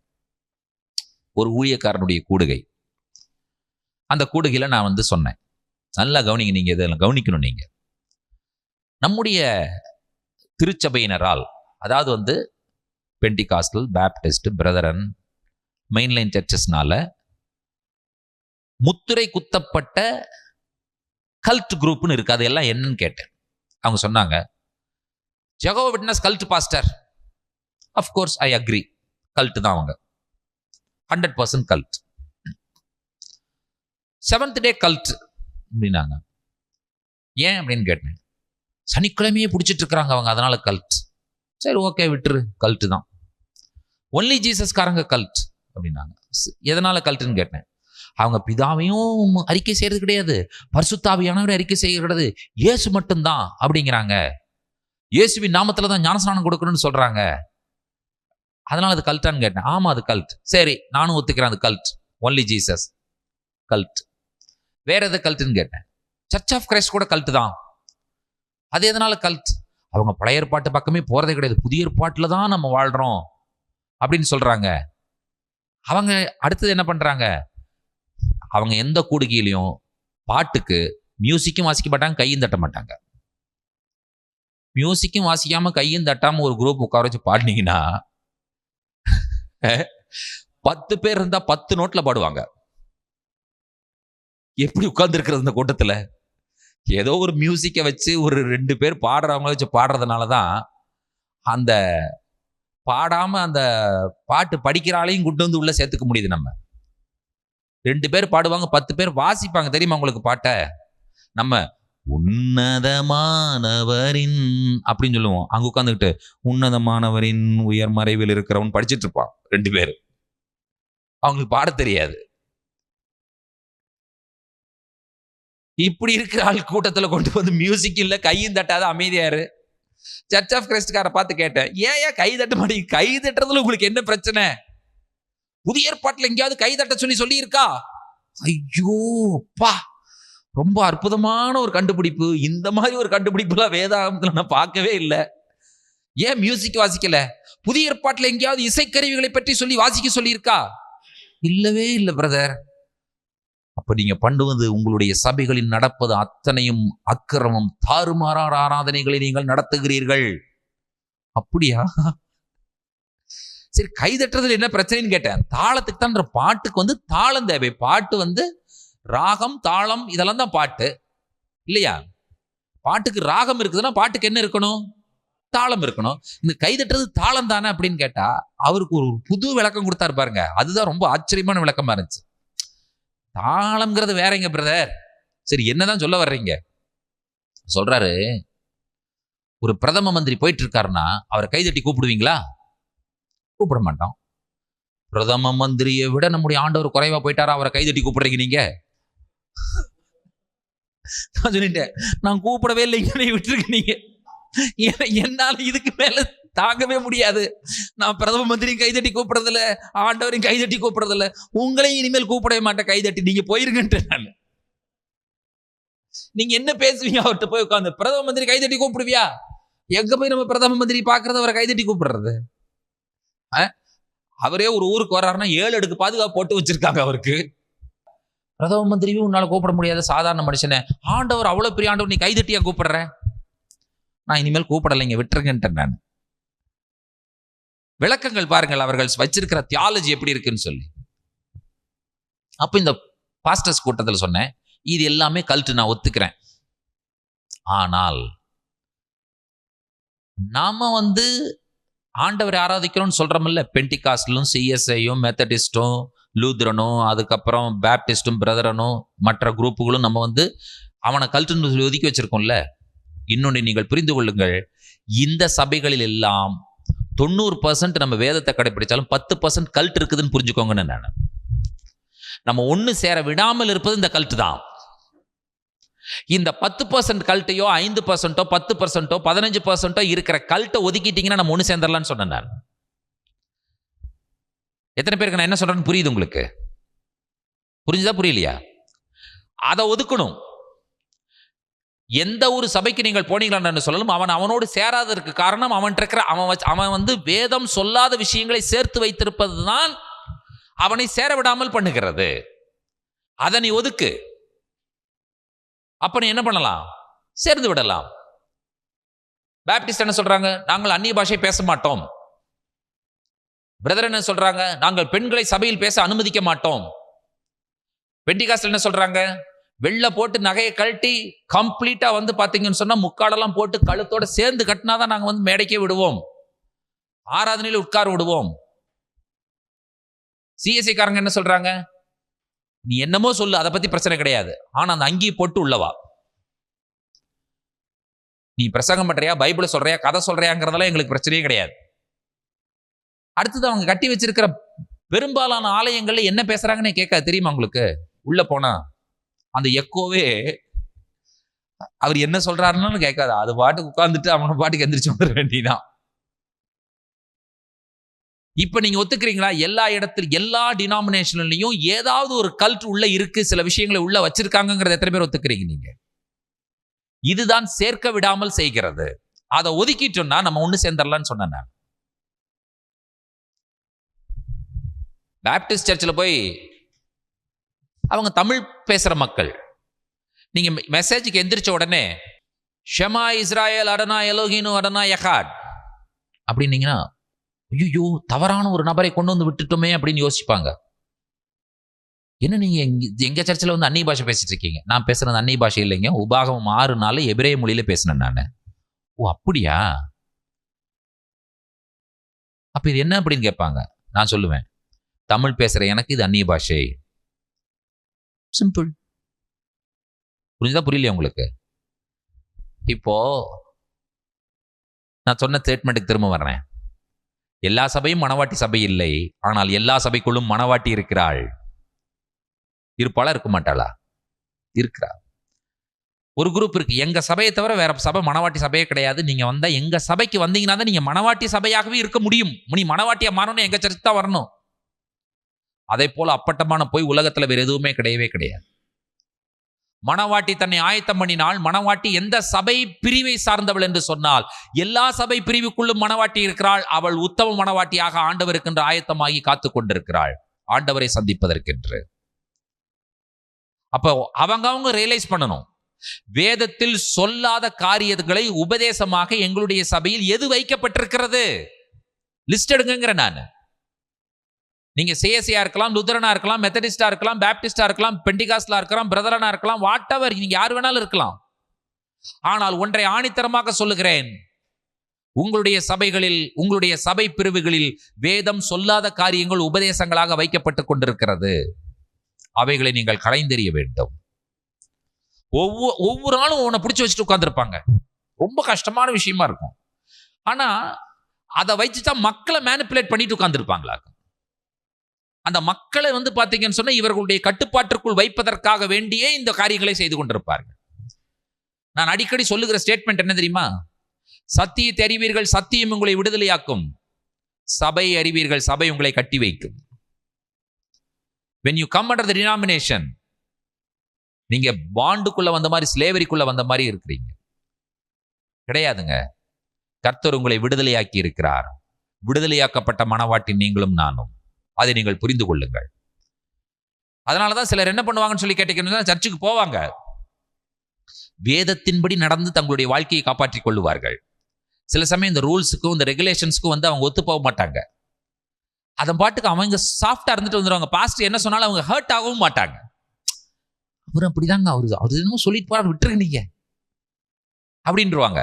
ஒரு ஊழியக்காரனுடைய கூடுகை, அந்த கூடுகையில நான் வந்து சொன்னேன், நல்லா கவனிங்க, நீங்க இதெல்லாம் கவனிக்கணும். நீங்க நம்முடைய திருச்சபையினரால், அதாவது வந்து பெண்டிகாஸ்டல், பேப்டிஸ்ட், பிரதரன், மெயின்லைன் சர்ச்சஸ்னால முத்திரை குத்தப்பட்ட கல்ட் குரூப்னு இருக்கு. அது எல்லாம் என்னன்னு கேட்டேன். அவங்க சொன்னாங்க, Jehovah witness cult pastor. Of course I agree, cult தான் அவங்க, 100% கல்ட். செவன்த் டே கல்ட் அப்படின்னாங்க. ஏன் அப்படின்னு கேட்டேன். சனிக்கிழமையே பிடிச்சிட்டு இருக்கிறாங்க அவங்க, அதனால கல்ட். சரி, ஓகே, விட்டுரு, கல்ட் தான். ஒன்லி ஜீசஸ்காரங்க கல்ட் அப்படின்னாங்க. எதனால கல்ட்டுன்னு கேட்டேன். அவங்க பிதாவையும் அறிக்கை செய்யறது கிடையாது, பரிசுத்தாவியானவரை அறிக்கை செய்கிறது இயேசு மட்டும்தான் அப்படிங்கிறாங்க. இயேசுவின் நாமத்துல தான் ஞானஸ்நானம் கொடுக்கணும்னு சொல்றாங்க. அதனால அது கல்ட்டான்னு கேட்டேன். ஆமா, அது கல்ட். சரி, நானும் ஒத்துக்கிறேன், அது கல்ட். Only Jesus cult. வேற எது கல்ட்டுன்னு கேட்டேன். சர்ச் ஆஃப் கிரைஸ்ட் கூட கல்ட் தான். அது எதனால கல்ட்? அவங்க பழைய ஏற்பாட்டு பக்கமே போறதே கிடையாது, புதிய ஏற்பாட்டுல தான் நம்ம வாழ்றோம் அப்படின்னு சொல்றாங்க. அவங்க அடுத்தது என்ன பண்றாங்க? அவங்க எந்த கூடுகையிலையும் பாட்டுக்கு மியூசிக்கும் வாசிக்க மாட்டாங்க, கையும் தட்ட மாட்டாங்க. மியூசிக்கும் வாசிக்காம கையும் தட்டாம ஒரு குரூப் உட்கார வச்சு பாடினீங்கன்னா 10 பேர் இருந்தா 10 நோட்ல பாடுவாங்க. எப்படி உட்கார்ந்து இருக்கிறது இந்த கூட்டத்துல? ஏதோ ஒரு மியூசிக்கை வச்சு ஒரு 2 பேர் பாடுறவங்கள வச்சு பாடுறதுனாலதான் அந்த பாடாம அந்த பாட்டு படிக்கிறாளையும் கொண்டு வந்து உள்ள சேர்த்துக்க முடியுது. நம்ம 2 பேர் பாடுவாங்க, 10 பேர் வாசிப்பாங்க. தெரியுமா உங்களுக்கு பாட்ட? நம்ம உன்னதமானவரின் அப்படின்னு சொல்லுவோம். அங்க உட்காந்துக்கிட்டு உன்னதமானவரின் உயர் மறைவில் இருக்கிறவன் படிச்சுட்டு இருப்பான் 2 பேர். அவங்களுக்கு பாட தெரியாது. இப்படி இருக்கிற ஆள் கூட்டத்துல கொண்டு வந்து மியூசிக் இல்ல, கையும் தட்டாத, அமைதியாரு. சர்ச் ஆஃப் கிரைஸ்ட்கார பார்த்து கேட்டேன், ஏன் கை தட்ட மாட்டீங்க? கை தட்டுறதுல உங்களுக்கு என்ன பிரச்சனை? புதிய ஏற்பாட்டுல எங்கேயாவது கை தட்ட சொல்லி இருக்கா? ஐயோ அப்பா, ரொம்ப அற்புதமான ஒரு கண்டுபிடிப்பு. இந்த மாதிரி ஒரு கண்டுபிடிப்புலாம் வேதாகமத்துல நான் பார்க்கவே இல்லை. ஏன் மியூசிக் வாசிக்கல? புதிய ஏற்பாட்டுல எங்கேயாவது இசைக்கருவிகளை பற்றி சொல்லி வாசிக்க சொல்லி இருக்கா? இல்லவே இல்லை பிரதர். அப்ப நீங்க பண்ணுவது, உங்களுடைய சபைகளில் நடப்பது அத்தனையும் அக்கிரமம், தாறுமாறான ஆராதனைகளை நீங்கள் நடத்துகிறீர்கள். அப்படியா? சரி, கைதட்டுறதுல என்ன பிரச்சனைன்னு கேட்டேன். தாளத்துக்கு தான், பாட்டுக்கு வந்து தாளம் தேவை. பாட்டு வந்து ராகம், தாளம், இதெல்லாம் தான் பாட்டு, இல்லையா? பாட்டுக்கு ராகம் இருக்குதுன்னா பாட்டுக்கு என்ன இருக்கணும்? தாளம் இருக்கணும். இந்த கைதட்டுறது தாளம் தானே அப்படின்னு கேட்டா அவருக்கு ஒரு புது விளக்கம் கொடுத்தாரு பாருங்க. அதுதான் ரொம்ப ஆச்சரியமான விளக்கமா இருந்துச்சு. தாளம்ங்கிறது வேறங்க பிரதர். சரி, என்னதான் சொல்ல வர்றீங்க? சொல்றாரு, ஒரு பிரதம மந்திரி போயிட்டு இருக்காருன்னா அவரை கைதட்டி கூப்பிடுவீங்களா? கூப்பிட மாட்டோம். பிரதம மந்திரியை விட நம்முடைய ஆண்டவர் குறைவா போயிட்டாரா அவரை கைதட்டி கூப்பிடுறீங்க நீங்க? நான் சொல்லிட்டேன், நான் கூப்பிடவே இல்லைங்க, விட்டுருக்கீங்க. என்னால இதுக்கு மேல தாங்கவே முடியாது. நான் பிரதம மந்திரியும் கைதட்டி கூப்பிடுறதில்ல, ஆண்டவரையும் கைதட்டி கூப்பிடுறதில்ல, உங்களையும் இனிமேல் கூப்பிடவே மாட்டேன் கைதட்டி, நீங்க போயிருங்கன்ட்டு. நான், நீங்க என்ன பேசுவீங்க அவர்கிட்ட போய் உட்காந்து? பிரதம மந்திரி கைதட்டி கூப்பிடுவியா? எங்க போய் நம்ம பிரதம மந்திரி பாக்குறது அவரை கைதட்டி கூப்பிடுறது? அவரே ஒரு ஊருக்கு வர்றாருன்னா 7 அடுக்கு பாதுகாப்பு போட்டு வச்சிருக்காங்க அவருக்கு. பிரதம மந்திரியும் உன்னால கூப்பிட முடியாத சாதாரண மனுஷனே, ஆண்டவர் அவ்வளவு பெரிய ஆண்டவர், நீ கைதட்டியா கூப்பிடுற? நான் இனிமேல் கூப்பிடலைங்க, விட்டுருங்கன்ட்டேன் நான். விளக்கங்கள் பாருங்கள் அவர்கள் வச்சிருக்கிற தியாலஜி எப்படி இருக்குன்னு சொல்லி. அப்ப இந்த பாஸ்டர்ஸ் கூட்டத்தில் சொன்னேன், இது எல்லாமே கல்ட், நான் ஒத்துக்கிறேன். ஆனால் நாம வந்து ஆண்டவரை ஆராதிக்கிறோம்னு சொல்றோம்ல, பெண்டிகாஸ்டலும் சிஎஸ்ஐயும் மெத்தடிஸ்டும் லூத்ரனும் அதுக்கப்புறம் பேப்டிஸ்டும் பிரதரனும் மற்ற குரூப்புகளும் நம்ம வந்து அவனை கல்ட்டுன்னு சொல்லி ஒதுக்கி வச்சிருக்கோம்ல. இன்னொன்று நீங்கள் புரிந்து கொள்ளுங்கள், இந்த சபைகளில் எல்லாம் 90% நம்ம வேதத்தை கடைபிடிச்சாலும் 10% கல்ட் இருக்குதுன்னு புரிஞ்சுக்கோங்கன்னு நான். நம்ம ஒன்று சேர விடாமல் இருப்பது இந்த கல்ட்டு தான். இந்த 10% கல்ட்டையோ 5%, 10%, 15% இருக்கிற கல்ட்டை ஒதுக்கிட்டீங்கன்னா நம்ம ஒன்று சேர்ந்துடலான்னு சொன்னேன் நான். எத்தனை பேருக்கு நான் என்ன சொல்றேன்னு புரியுது உங்களுக்கு? புரிஞ்சுதா புரியலையா? அதை ஒதுக்கணும். எந்த ஒரு சபைக்கு நீங்கள் போனீங்களான்னு சொல்லலும் அவனோடு சேராததற்கு காரணம் அவன் இருக்கிற அவன் வந்து வேதம் சொல்லாத விஷயங்களை சேர்த்து வைத்திருப்பது தான் அவனை சேர விடாமல் பண்ணுகிறது. அதை நீ ஒதுக்கு. அப்ப நீ என்ன பண்ணலாம்? சேர்ந்து விடலாம். பேப்டிஸ்ட் என்ன சொல்றாங்க? நாங்கள் அந்நிய பாஷை பேச மாட்டோம். பிரதர் என்ன சொல்றாங்க? நாங்கள் பெண்களை சபையில் பேச அனுமதிக்க மாட்டோம். பெண்டிகாஸ்டல் என்ன சொல்றாங்க? வெள்ளை போட்டு நகையை கழட்டி கம்ப்ளீட்டா வந்து பாத்தீங்கன்னு சொன்னா முக்காடெல்லாம் போட்டு கழுத்தோட சேர்ந்து கட்டினாதான் நாங்க வந்து மேடைக்கே விடுவோம், ஆராதனையில் உட்கார விடுவோம். சிஎஸ்ஐ காரங்க என்ன சொல்றாங்க? நீ என்னமோ சொல்லு, அதை பத்தி பிரச்சனை கிடையாது, ஆனா அந்த அங்கி போட்டு உள்ளவா. நீ பிரசங்கம் பண்றியா, பைபிளை சொல்றியா, கதை சொல்றியாங்கிறதெல்லாம் எங்களுக்கு பிரச்சனையே கிடையாது. அடுத்தது அவங்க கட்டி வச்சிருக்கிற பெரும்பாலான ஆலயங்கள்ல என்ன பேசுறாங்கன்னு கேட்க தெரியுமா உங்களுக்கு? உள்ள போனா அந்த எக்கோவே அவர் என்ன சொல்றாருன்னு கேட்காது. அது பாட்டுக்கு உட்கார்ந்துட்டு அவனை பாட்டுக்கு எந்திரிச்சு வந்துட வேண்டியதான். இப்ப நீங்க ஒத்துக்கிறீங்களா? எல்லா இடத்துல எல்லா டினாமினேஷன்லயும் ஏதாவது ஒரு கல்ட் உள்ள இருக்கு, சில விஷயங்களை உள்ள வச்சிருக்காங்கிறத எத்தனை பேர் ஒத்துக்கிறீங்க நீங்க? இதுதான் சேர்க்க விடாமல் செய்கிறது. அதை ஒதுக்கிட்டோம்னா நம்ம ஒண்ணு சேர்ந்துடலாம்னு சொன்னேன் நான். பேப்டிஸ்ட் சர்ச்சில் போய் அவங்க தமிழ் பேசுற மக்கள், நீங்க மெசேஜுக்கு எந்திரிச்ச உடனே ஷமா இஸ்ராயல் அடனா எலோகினு அடனா யகாட் அப்படின்னீங்கன்னா, ஐயோ தவறான ஒரு நபரை கொண்டு வந்து விட்டுட்டோமே அப்படின்னு யோசிப்பாங்க. என்ன நீங்க எங்க சர்ச்சில் வந்து அந்நிய பாஷை பேசிட்டு இருக்கீங்க? நான் பேசுறது அந்நிய பாஷை இல்லைங்க, உபாகமம் 6 எபிரேய மொழியில பேசினேன் நான். ஓ அப்படியா? அப்ப இது என்ன அப்படின்னு கேட்பாங்க. நான் சொல்லுவேன், தமிழ் பேசுற எனக்கு இது அந்நிய பாஷை. சிம்பிள். புரிஞ்சுதா புரியலையா உங்களுக்கு? இப்போ நான் சொன்ன ஸ்டேட்மெண்ட்டுக்கு திரும்ப வர்றேன். எல்லா சபையும் மணவாட்டி சபை இல்லை, ஆனால் எல்லா சபைக்குள்ளும் மணவாட்டி இருக்கிறாள். இருப்பாளா இருக்க மாட்டாளா? இருக்கிறாள். ஒரு குரூப் இருக்கு, எங்க சபையை தவிர வேற சபை மணவாட்டி சபையே கிடையாது, நீங்க வந்தா எங்க சபைக்கு வந்தீங்கன்னா தான் நீங்க மணவாட்டி சபையாகவே இருக்க முடியும், நீ மணவாட்டியா மாறணும் எங்க சர்ச்சுக்கு தான் வரணும். அதே போல அப்பட்டமான போய் உலகத்துல வேற எதுவுமே கிடையவே கிடையாது. மணவாட்டி தன்னை ஆயத்தம் பண்ணினால், மணவாட்டி எந்த சபை பிரிவை சார்ந்தவள் என்று சொன்னால் எல்லா சபை பிரிவுக்குள்ளும் மணவாட்டி இருக்கிறாள். அவள் உத்தம மணவாட்டியாக ஆண்டவருக்கென்று ஆயத்தமாகி காத்து கொண்டிருக்கிறாள், ஆண்டவரை சந்திப்பதற்கென்று. அப்போ அவங்க ரியலைஸ் பண்ணணும், வேதத்தில் சொல்லாத காரியங்களை உபதேசமாக எங்களுடைய சபையில் எது வைக்கப்பட்டிருக்கிறது லிஸ்ட் எடுங்கிற நான். நீங்க சிஎஸ்ஐயா இருக்கலாம், லுத்தரனா இருக்கலாம், மெத்தடிஸ்டா இருக்கலாம், பேப்டிஸ்டா இருக்கலாம், பெண்டிகாஸ்டலா இருக்கலாம், பிரதரனா இருக்கலாம், வாட் எவர், நீங்க யார் வேணாலும் இருக்கலாம். ஆனால் ஒன்றை ஆணித்தரமாக சொல்லுகிறேன், உங்களுடைய சபைகளில், உங்களுடைய சபை பிரிவுகளில் வேதம் சொல்லாத காரியங்கள் உபதேசங்களாக வைக்கப்பட்டு கொண்டிருக்கிறது. அவைகளை நீங்கள் களைந்தெறிய வேண்டும். ஒவ்வொரு நாளும் உன்னை பிடிச்சி வச்சுட்டு உட்கார்ந்துருப்பாங்க. ரொம்ப கஷ்டமான விஷயமா இருக்கும். ஆனா அதை வச்சுதான் மக்களை மேனிப்புலேட் பண்ணிட்டு உட்கார்ந்துருப்பாங்களா? அந்த மக்களை வந்து பாத்தீங்கன்னு சொன்னா இவர்களுடைய கட்டுப்பாட்டிற்குள் வைப்பதற்காக வேண்டியே இந்த காரியங்களை செய்து கொண்டிருப்பார்கள். நான் அடிக்கடி சொல்லுகிற ஸ்டேட்மெண்ட் என்ன தெரியுமா? சத்தியத்தை அறிவீர்கள், சத்தியம் உங்களை விடுதலையாக்கும். சபை அறிவீர்கள், சபை உங்களை கட்டி வைக்கும். when you come under the denomination, நீங்க பாண்டுக்குள்ள வந்த மாதிரி, ஸ்லேவரிக்குள்ள வந்த மாதிரி இருக்கிறீங்க. கிடையாதுங்க. கர்த்தர் உங்களை விடுதலையாக்கி இருக்கிறார். விடுதலையாக்கப்பட்ட மணவாட்டி நீங்களும் நானும். அதை நீங்கள் புரிந்து கொள்ளுங்கள். அதனாலதான் சிலர் என்ன பண்ணுவாங்கன்னு சொல்லி கேட்டீங்கன்னா, சர்ச்சுக்கு போவாங்க, வேதத்தின்படி நடந்து தங்களுடைய வாழ்க்கையை காப்பாற்றிக் கொள்ளுவார்கள். சில சமயம் இந்த ரூல்ஸுக்கும் இந்த ரெகுலேஷன்ஸ்க்கும் வந்து அவங்க ஒத்து போக மாட்டாங்க. அதன் பாட்டுக்கு அவங்க சாஃப்டா இருந்துட்டு வந்துடுவாங்க. பாஸ்டர் என்ன சொன்னாலும் அவங்க ஹர்ட் ஆகவும் மாட்டாங்க. அவரு அப்படிதாங்க, அவரு என்னமோ சொல்லிட்டு போறாரு, விட்டுருங்க நீங்க அப்படின்றாங்க.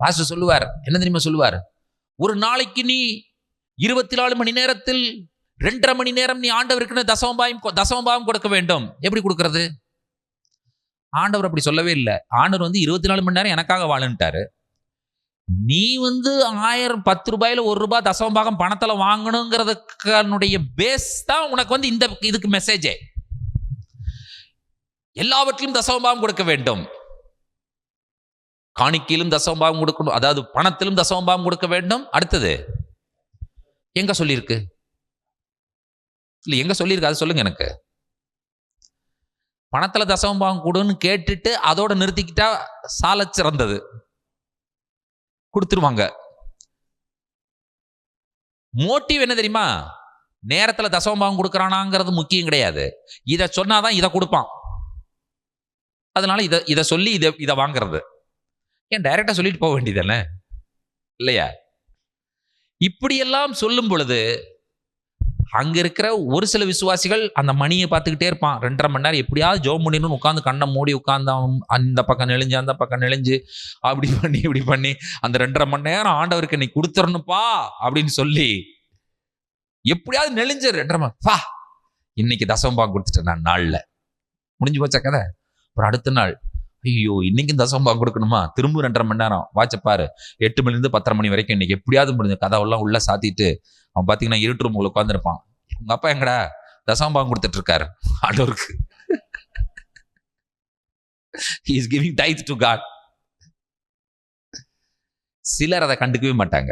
பாஸ்டர் சொல்லுவார், என்ன தெரியுமா சொல்லுவார்? ஒரு நாளைக்கு நீ 24 மணி நேரத்தில் 2.5 மணி நேரம் நீ ஆண்டவருக்கு தசமபாகம் கொடுக்க வேண்டும். எப்படி கொடுக்கறது? ஆண்டவர் அப்படி சொல்லவே இல்லை. ஆண்டவர் 24 மணி நேரம் எனக்காக வாழுன்ட்டாரு. நீ 1000 10 ரூபாயில 1 ரூபாய் தசமபாகம் பணத்துல வாங்கணுங்கிறதுக்கானுடைய பேஸ் தான் உனக்கு இந்த இதுக்கு மெசேஜே. எல்லாவற்றிலும் தசமபாகம் கொடுக்க வேண்டும். காணிக்கையிலும் தசமபாகம் கொடுக்கணும், அதாவது பணத்திலும் தசமபாகம் கொடுக்க வேண்டும். அடுத்தது எங்க சொல்லியிருக்கு? இல்ல எங்க சொல்லியிருக்கு அது சொல்லுங்க எனக்கு. பணத்துல தசமபாகம் கொடுன்னு கேட்டுட்டு அதோட நிறுத்திக்கிட்டா சால சிறந்தது. கொடுத்துருவாங்க. மோட்டிவ் என்ன தெரியுமா? நேரத்துல தசமபாகம் கொடுக்கறானாங்கிறது முக்கியம் கிடையாது. இதை சொன்னாதான் இதை கொடுப்பான். அதனால இதை சொல்லி இதை வாங்குறது. ஏன் டைரக்டா சொல்லிட்டு போக வேண்டியதானே இல்லையா? இப்படியெல்லாம் சொல்லும் பொழுது அங்க இருக்கிற ஒரு சில விசுவாசிகள் அந்த மணியை பார்த்துக்கிட்டே இருப்பான். 2.5 மணி நேரம் எப்படியாவது ஜோம் பண்ணிடணும் உட்காந்து கண்ணை மூடி உட்காந்து அந்த பக்கம் நெளிஞ்சு அந்த பக்கம் நெளிஞ்சு அப்படி பண்ணி இப்படி பண்ணி அந்த 2.5 மணி நேரம் ஆண்டவருக்கு நீ கொடுத்துடணுப்பா அப்படின்னு சொல்லி எப்படியாவது நெளிஞ்சு 2.5 மணி பா இன்னைக்கு தசமபாகம் கொடுத்துட்டேன் நான் நாள்ல முடிஞ்சு போச்ச கதை. அப்புறம் அடுத்த நாள் ஐயோ இன்னைக்கும் தசமபாகம் கொடுக்கணுமா? திரும்ப 2.5 மணி நேரம் வாட்சப்பாரு 8 மணிலேருந்து 10:30 மணி வரைக்கும் இன்னைக்கு எப்படியாவது முடிஞ்ச கதவெல்லாம் உள்ள சாத்திட்டு அவன் பார்த்தீங்கன்னா இருட்டு ரூம் உட்காந்துருப்பான். உங்க அப்பா எங்கடா? தசமபாகம் கொடுத்துட்டு இருக்காரு ஆண்டவருக்கு. He is giving tithe to God. சிலர் அதை கண்டுக்கவே மாட்டாங்க.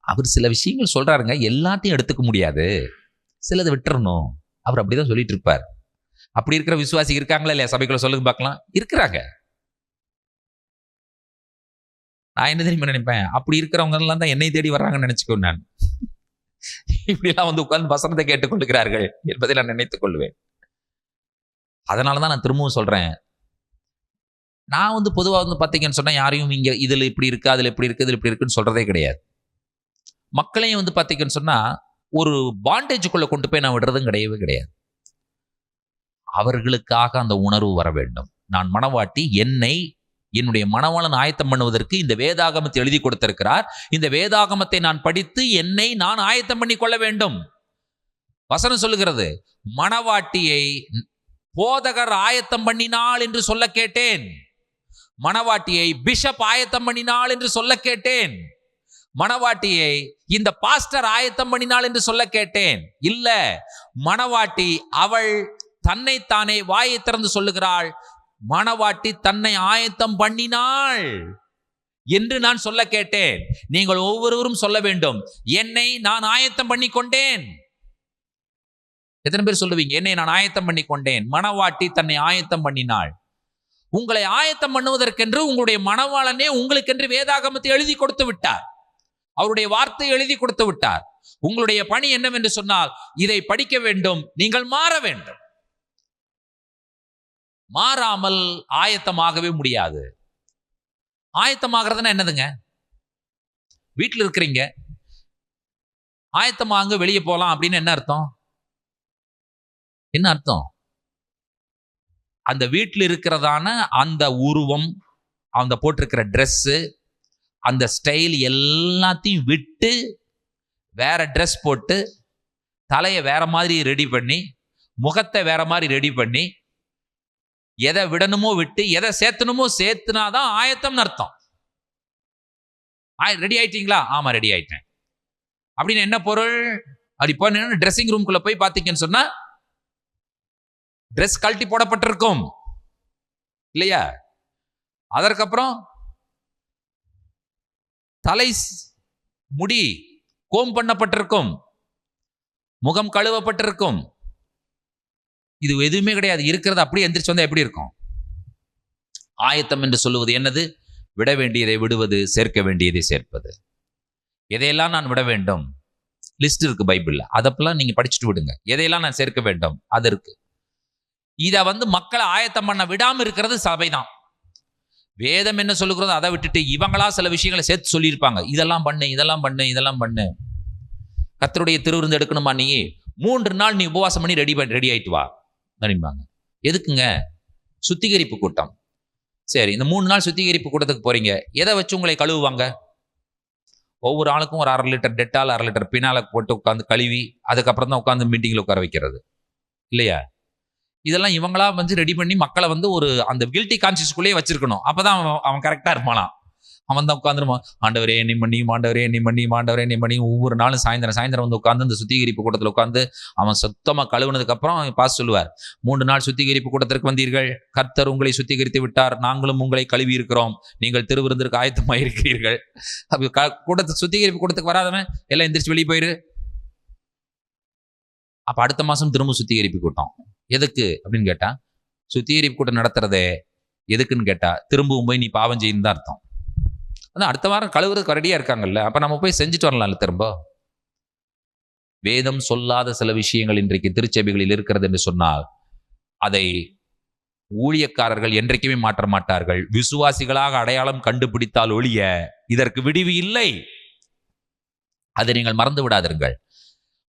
அவர் சில விஷயங்கள் சொல்றாருங்க, எல்லாத்தையும் எடுத்துக்க முடியாது, சிலதை விட்டுறணும். அவர் அப்படிதான் சொல்லிட்டு இருப்பார். அப்படி இருக்கிற விசுவாசி இருக்காங்களா இல்லையா சபைக்குள்ள? சொல்லுங்க பார்க்கலாம். இருக்கிறாங்க. நான் என்ன தெரியுமா நினைப்பேன், அப்படி இருக்கிறவங்க எல்லாம் தான் என்னை தேடி வர்றாங்கன்னு நினைச்சுக்கோ. நான் இப்படி எல்லாம் உட்கார்ந்து வசனத்தை கேட்டுக் கொள்ளுகிறார்கள் என்பதை நான் நினைத்துக் கொள்வேன். அதனாலதான் நான் திரும்பவும் சொல்றேன், நான் பொதுவா பாத்தீங்கன்னு சொன்னா யாரையும் இங்க இதுல இப்படி இருக்கு அதுல இப்படி இருக்கு இதுல இப்படி இருக்குன்னு சொல்றதே கிடையாது. மக்களையும் பாத்தீங்கன்னு சொன்னா ஒரு பாண்டேஜுக்குள்ள கொண்டு போய் நான் விடுறதும் கிடையவே கிடையாது. அவர்களுக்காக அந்த உணர்வு வர வேண்டும். நான் மணவாட்டி, என்னுடைய மணவாளன் ஆயத்தம் பண்ணுவதற்கு இந்த வேதாகமத்தை எழுதி கொடுத்திருக்கிறார். இந்த வேதாகமத்தை நான் படித்து என்னை நான் ஆயத்தம் பண்ணி கொள்ள வேண்டும். வசனம் சொல்லுகிறது, மணவாட்டியை போதகர் ஆயத்தம் பண்ணினாள் என்று சொல்ல கேட்டேன். மணவாட்டியை பிஷப் ஆயத்தம் பண்ணினாள் என்று சொல்ல கேட்டேன். மணவாட்டியை இந்த பாஸ்டர் ஆயத்தம் பண்ணினாள் என்று சொல்ல கேட்டேன். இல்ல, மணவாட்டி அவள் தன்னைத்தானே வாயை திறந்து சொல்லுகிறாள், மணவாட்டி தன்னை ஆயத்தம் பண்ணினாள் என்று நான் சொல்ல கேட்டேன். நீங்கள் ஒவ்வொருவரும் சொல்ல வேண்டும், என்னை நான் ஆயத்தம் பண்ணி கொண்டேன். எத்தனை பேர் சொல்லுவீங்க என்னை நான் ஆயத்தம் பண்ணி கொண்டேன்? மணவாட்டி தன்னை ஆயத்தம் பண்ணினாள். உங்களை ஆயத்தம் பண்ணுவதற்கென்று உங்களுடைய மணவாளனே உங்களுக்கென்று வேதாகமத்தை எழுதி கொடுத்து விட்டார். அவருடைய வார்த்தை எழுதி கொடுத்து விட்டார். உங்களுடைய பணி என்னவென்று சொன்னால், இதை படிக்க வேண்டும், நீங்கள் மாற வேண்டும். மாறாமல் ஆயத்தமாகவே முடியாது. ஆயத்தமாகிறதுனா என்னதுங்க? வீட்டில் இருக்கிறீங்க, ஆயத்தமாக வெளியே போலாம் அப்படின்னு என்ன அர்த்தம்? என்ன அர்த்தம்? அந்த வீட்டில் இருக்கிறதான அந்த உருவம், அந்த போட்டிருக்கிற ட்ரெஸ்ஸு, அந்த ஸ்டைல் எல்லாத்தையும் விட்டு வேற ட்ரெஸ் போட்டு, தலையை வேற மாதிரி ரெடி பண்ணி, முகத்தை வேற மாதிரி ரெடி பண்ணி, எதை விடணுமோ விட்டு எதை சேர்த்தணுமோ சேர்த்துனாதான் ஆயத்தம்னு அர்த்தம். ரெடி ஆயிட்டீங்களா? ஆமா ரெடி ஆயிட்டேன் அப்படின்னு என்ன பொருள்? அப்படி போன ட்ரெஸ்ஸிங் ரூம்குள்ள போய் பார்த்தீங்கன்னு சொன்னா ட்ரெஸ் கழட்டி போடப்பட்டிருக்கும் இல்லையா? அதற்கப்புறம் தலை முடி கோம் பண்ணப்பட்டிருக்கும், முகம் கழுவப்பட்டிருக்கும். இது எதுவுமே கிடையாது. இருக்கிறது அப்படியே எந்திரிச்சு வந்தா எப்படி இருக்கும்? ஆயத்தம் என்று சொல்லுவது என்னது? விட வேண்டியதை விடுவது, சேர்க்க வேண்டியதை சேர்ப்பது. எதையெல்லாம் நான் விட வேண்டும் லிஸ்ட் இருக்கு பைபிள்ல, அதெல்லாம் நீங்க படிச்சுட்டு விடுங்க. எதையெல்லாம் நான் சேர்க்க வேண்டும் அது இருக்கு. இதை மக்களை ஆயத்தம் பண்ண விடாம இருக்கிறது சபைதான். வேதம் என்ன சொல்லுகிறதோ அதை விட்டுட்டு இவங்களா சில விஷயங்களை சேர்த்து சொல்லியிருப்பாங்க. இதெல்லாம் பண்ணு, இதெல்லாம் பண்ணு, இதெல்லாம் பண்ணு. கர்த்தருடைய திருவிருந்து எடுக்கணுமா, நீ 3 நாள் நீ உபவாசம் பண்ணி ரெடி ஆயிட்டு வா அப்படின்பாங்க. எதுக்குங்க? சுத்திகரிப்பு கூட்டம். சரி, இந்த 3 நாள் சுத்திகரிப்பு கூட்டத்துக்கு போறீங்க, எதை வச்சு உங்களை கழுவுவாங்க? ஒவ்வொரு ஆளுக்கும் ஒரு 1/2 லிட்டர் டெட்டால் 1/2 லிட்டர் பினால போட்டு உட்காந்து கழுவி அதுக்கப்புறம் தான் உட்காந்து மீட்டிங்கில் உட்கார வைக்கிறது இல்லையா? இதெல்லாம் இவங்களா வந்து ரெடி பண்ணி மக்களை வந்து ஒரு அந்த கில்ட்டி கான்சியஸ்குள்ளேயே வச்சிருக்கணும். அப்பதான் அவன் கரெக்டா இருப்பானா. அவன் தான் உட்காந்துருவான், ஆண்டவரே நீ பண்ணி, ஆண்டவரே நீ பண்ணி, ஆண்டவரே நீ பண்ணி. ஒவ்வொரு நாளும் சாயந்தரம் வந்து உட்காந்து இந்த சுத்திகரிப்பு கூட்டத்தில் உட்காந்து அவன் சுத்தமாக கழுவுனதுக்கு அப்புறம் பாஸ் சொல்லுவார், 3 நாள் சுத்திகரிப்பு கூட்டத்திற்கு வந்தீர்கள், கர்த்தர் உங்களை சுத்திகரித்து விட்டார், நாங்களும் உங்களை கழுவி இருக்கிறோம், நீங்கள் திருவிருந்திற்கு ஆயத்தமாக இருக்கிறீர்கள். கூட்டத்துக்கு சுத்திகரிப்பு கூட்டத்துக்கு வராதவன் எல்லாம் எந்திரிச்சு வெளியே போயிரு. அப்ப அடுத்த மாசம் திரும்ப சுத்திகரிப்பு கூட்டம். எதுக்கு அப்படின்னு கேட்டா, சுத்திகரிப்பு கூட்டம் நடத்துறதே எதுக்குன்னு கேட்டா திரும்பவும் போய் நீ பாவம் செய்யணும் தான் அர்த்தம். அதான் அடுத்த வாரம் கழுவுறதுக்கு ரெடியா இருக்காங்கல்ல, அப்ப நம்ம போய் செஞ்சுட்டு வரலாம்ல. திரும்ப வேதம் சொல்லாத சில விஷயங்கள் இன்றைக்கு திருச்சபைகளில் இருக்கிறது என்று சொன்னால் அதை ஊழியக்காரர்கள் என்றைக்குமே மாற்ற மாட்டார்கள். விசுவாசிகளாக அடையாளம் கண்டுபிடித்தால் ஒழிய இதற்கு விடிவு இல்லை. அதை நீங்கள் மறந்து விடாதீர்கள்.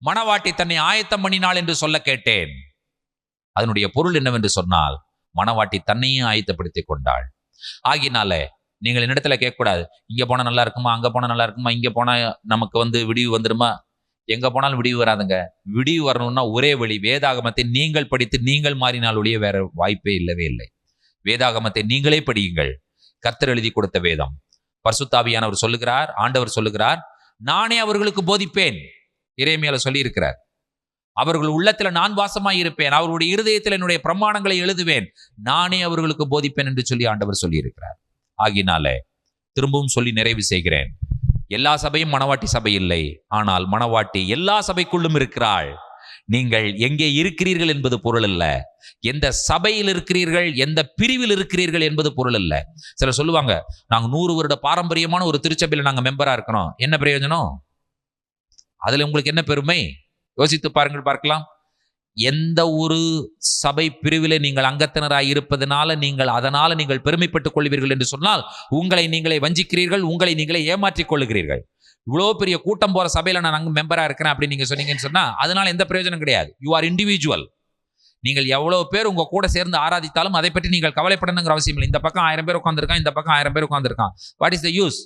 மணவாட்டி தன்னை ஆயத்தம் பண்ணினாள் என்று சொல்ல கேட்டேன். அதனுடைய பொருள் என்னவென்று சொன்னால், மணவாட்டி தன்னையும் ஆயத்தப்படுத்திக் கொண்டாள். ஆகினால நீங்கள் என்னிடத்துல கேட்கக்கூடாது, இங்க போனா நல்லா இருக்குமா, அங்க போனா நல்லா இருக்குமா, இங்க போனா நமக்கு வந்து விடிவு வந்துருமா. எங்க போனாலும் விடிவு வராதுங்க. விடிவு வரணும்னா ஒரே வழி, வேதாகமத்தை நீங்கள் படித்து நீங்கள் மாறினால் ஒழிய வேற வாய்ப்பே இல்லவே இல்லை. வேதாகமத்தை நீங்களே படியுங்கள். கர்த்தர் எழுதி கொடுத்த வேதம். பரிசுத்த ஆவியானவர் சொல்லுகிறார், ஆண்டவர் சொல்லுகிறார், நானே அவர்களுக்கு போதிப்பேன். எரேமியால சொல்லி இருக்கிறார், அவர்கள் உள்ளத்துல நான் வாசமாய் இருப்பேன், அவர்களுடைய இருதயத்தில் என்னுடைய பிரமாணங்களை எழுதுவேன், நானே அவர்களுக்கு போதிப்பேன் என்று சொல்லி ஆண்டவர் சொல்லி இருக்கிறார். ஆகினாலே திரும்பவும் சொல்லி நிறைவு செய்கிறேன், எல்லா சபையும் மணவாட்டி சபை இல்லை, ஆனால் மணவாட்டி எல்லா சபைக்குள்ளும் இருக்கிறாள். நீங்கள் எங்கே இருக்கிறீர்கள் என்பது பொருள் அல்ல, எந்த சபையில் இருக்கிறீர்கள், எந்த பிரிவில் இருக்கிறீர்கள் என்பது பொருள் அல்ல. சிலர் சொல்லுவாங்க, நாங்க 100 வருட பாரம்பரியமான ஒரு திருச்சபையில் நாங்க மெம்பரா இருக்கிறோம். என்ன பிரயோஜனம்? அதுல உங்களுக்கு என்ன பெருமை? யோசித்து பாருங்கள், பார்க்கலாம். எந்த ஒரு சபை பிரிவிலே நீங்கள் அங்கத்தினராய் இருப்பதனால அதனால நீங்கள் பெருமைப்பட்டுக் கொள்வீர்கள் என்று சொன்னால் உங்களை நீங்களே வஞ்சிக்கிறீர்கள், உங்களை நீங்களே ஏமாற்றிக் கொள்ளுகிறீர்கள். இவ்வளோ பெரிய கூட்டம் போற சபையில நான் அங்க மெம்பரா இருக்கிறேன் அப்படின்னு நீங்க சொன்னீங்கன்னு சொன்னா அதனால எந்த பிரயோஜனம் கிடையாது. You are individual. நீங்கள் எவ்வளவு பேர் உங்க கூட சேர்ந்து ஆராதித்தாலும் அதை பற்றி நீங்கள் கவலைப்படணுங்கிற அவசியம் இல்லை. இந்த பக்கம் 1000 பேர் உட்காந்துருக்கான், இந்த பக்கம் 1000 பேர் உட்காந்துருக்கான். What is the use?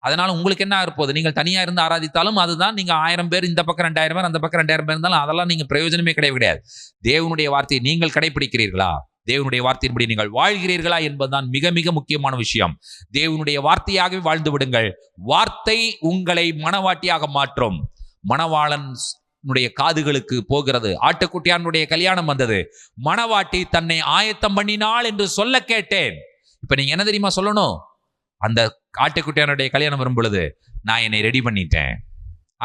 அதனால உங்களுக்கு என்ன இருப்போது? நீங்கள் தனியா இருந்து ஆராதித்தாலும் அதுதான். நீங்க 1000 பேர் இந்த பக்கம் 2000 பேர் அந்த பக்கம் 2000 பேர் இருந்தாலும் அதெல்லாம் நீங்க பிரயோஜனமே கிடையாது. தேவனுடைய வார்த்தையை நீங்கள் கடைபிடிக்கிறீர்களா, தேவனுடைய வார்த்தையின்படி நீங்கள் வாழ்கிறீர்களா என்பதுதான் மிக மிக முக்கியமான விஷயம். தேவனுடைய வார்த்தையாகவே வாழ்ந்து விடுங்கள். வார்த்தை உங்களை மணவாட்டியாக மாற்றும். மணவாளன் காதுகளுக்கு போகிறது, ஆட்டுக்குட்டியானுடைய கல்யாணம் வந்தது, மணவாட்டி தன்னை ஆயத்தம் பண்ணினாள் என்று சொல்ல கேட்டேன். இப்ப நீங்க என்ன தெரியுமா சொல்லணும்? அந்த ஆட்டுக்குட்டியானுடைய கல்யாணம் வரும் பொழுது நான் என்னை ரெடி பண்ணிட்டேன்,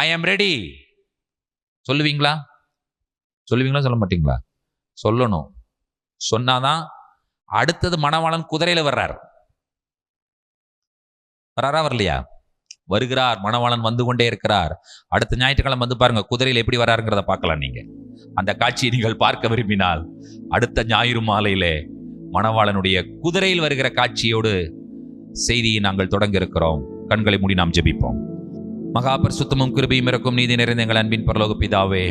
ஐ ஆம் ரெடி சொல்லுவீங்களா? சொல்ல மாட்டீங்களா? சொல்லணும். சொன்னாதான் அடுத்தது மணவாளன் குதிரையில வர்றாரா வரலையா? வருகிறார், மணவாளன் வந்து கொண்டே இருக்கிறார். அடுத்த ஞாயிற்றுக்கிழமை வந்து பாருங்க, குதிரையில எப்படி வராருங்கிறத பார்க்கலாம். நீங்க அந்த காட்சியை நீங்கள் பார்க்க விரும்பினால் அடுத்த ஞாயிறு மாலையிலே மணவாளனுடைய குதிரையில் வருகிற காட்சியோடு செய்தியை நாங்கள் தொடங்க இருக்கிறோம். கண்களை மூடி நாம் ஜெபிப்போம். மகா பரிசுத்தமும் கிருபையும் இரக்கும் நீதி நிறைந்த எங்கள் அன்பின் பரலோக பிதாவே,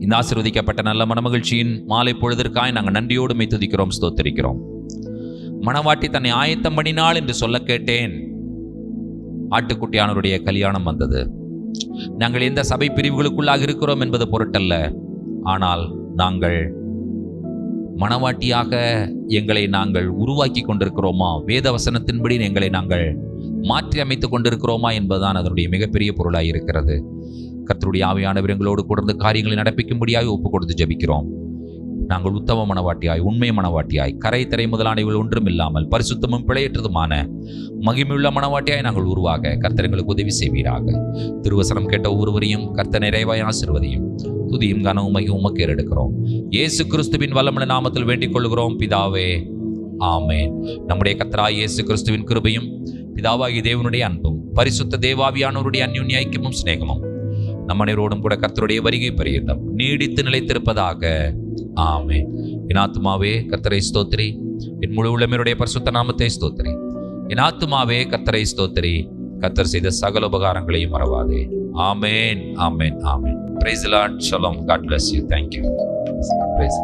இந்த ஆசீர்வதிக்கப்பட்ட நல்ல மனமகிழ்ச்சியின் மாலை பொழுதிற்காய் நாங்கள் நன்றியோடு மெய் துதிக்கிறோம், ஸ்தோத்திரிக்கிறோம். மணவாட்டி தன்னை ஆயத்தம் பண்ணினாள் என்று சொல்ல கேட்டேன். ஆட்டுக்குட்டியானவருடைய கல்யாணம் வந்தது. நாங்கள் எந்த சபை பிரிவுகளுக்குள்ளாக இருக்கிறோம் என்பது பொருட்டல்ல, ஆனால் நாங்கள் மணவாட்டியாக எங்களை நாங்கள் உருவாக்கி கொண்டிருக்கிறோமா, வேத வசனத்தின்படி எங்களை நாங்கள் மாற்றி அமைத்துக் கொண்டிருக்கிறோமா என்பதுதான் அதனுடைய மிகப்பெரிய பொருளாய் இருக்கிறது. கர்த்தருடைய ஆவியானவர் எங்களோடு கூர்ந்து காரியங்களை நடப்பிக்கும்படியாக ஒப்புக் கொடுத்து ஜெபிக்கிறோம். நாங்கள் உத்தம மணவாட்டியாய், உண்மை மணவாட்டியாய், கரை திரை முதலானவைகள் ஒன்றும் இல்லாமல் பரிசுத்தமும் பிழையற்றதுமான மகிமையுள்ள மணவாட்டியாய் நாங்கள் உருவாக கர்த்தர் எங்களுக்கு உதவி செய்வீராக. திருவசனம் கேட்ட ஒவ்வொருவரையும் கர்த்தர் நிறைவாய் ஆசீர்வதியும். துதியும் கனவும் மகிமையும் உமக்கு ஏறெடுக்கிறோம். இயேசு கிறிஸ்துவின் வல்லமையுள்ள நாமத்தில் வேண்டிக் கொள்கிறோம் பிதாவே, ஆமென். நம்முடைய கர்த்தராகிய இயேசு கிறிஸ்துவின் கிருபையும் பிதாவாகிய தேவனுடைய அன்பும் பரிசுத்த தேவாவியானவருடைய அன்யோன்ய ஐக்கியமும் சிநேகமும் நம் அனைவரோடும் கூட கர்த்தருடைய வருகை பரியந்தம் நீடித்து நிலைத்திருப்பதாக. ஆமென். என் ஆத்துமாவே கர்த்தரை ஸ்தோத்திரி, என் முழு உள்ளமையுடைய பரிசுத்த நாமத்தை ஸ்தோத்திரி. என் ஆத்துமாவே கர்த்தரை ஸ்தோத்திரி, கர்த்தர் செய்த சகல உபகாரங்களையும் மறவாதே. ஆமென், ஆமென், ஆமென். Praise the Lord. Shalom. God bless you. Thank you. Praise.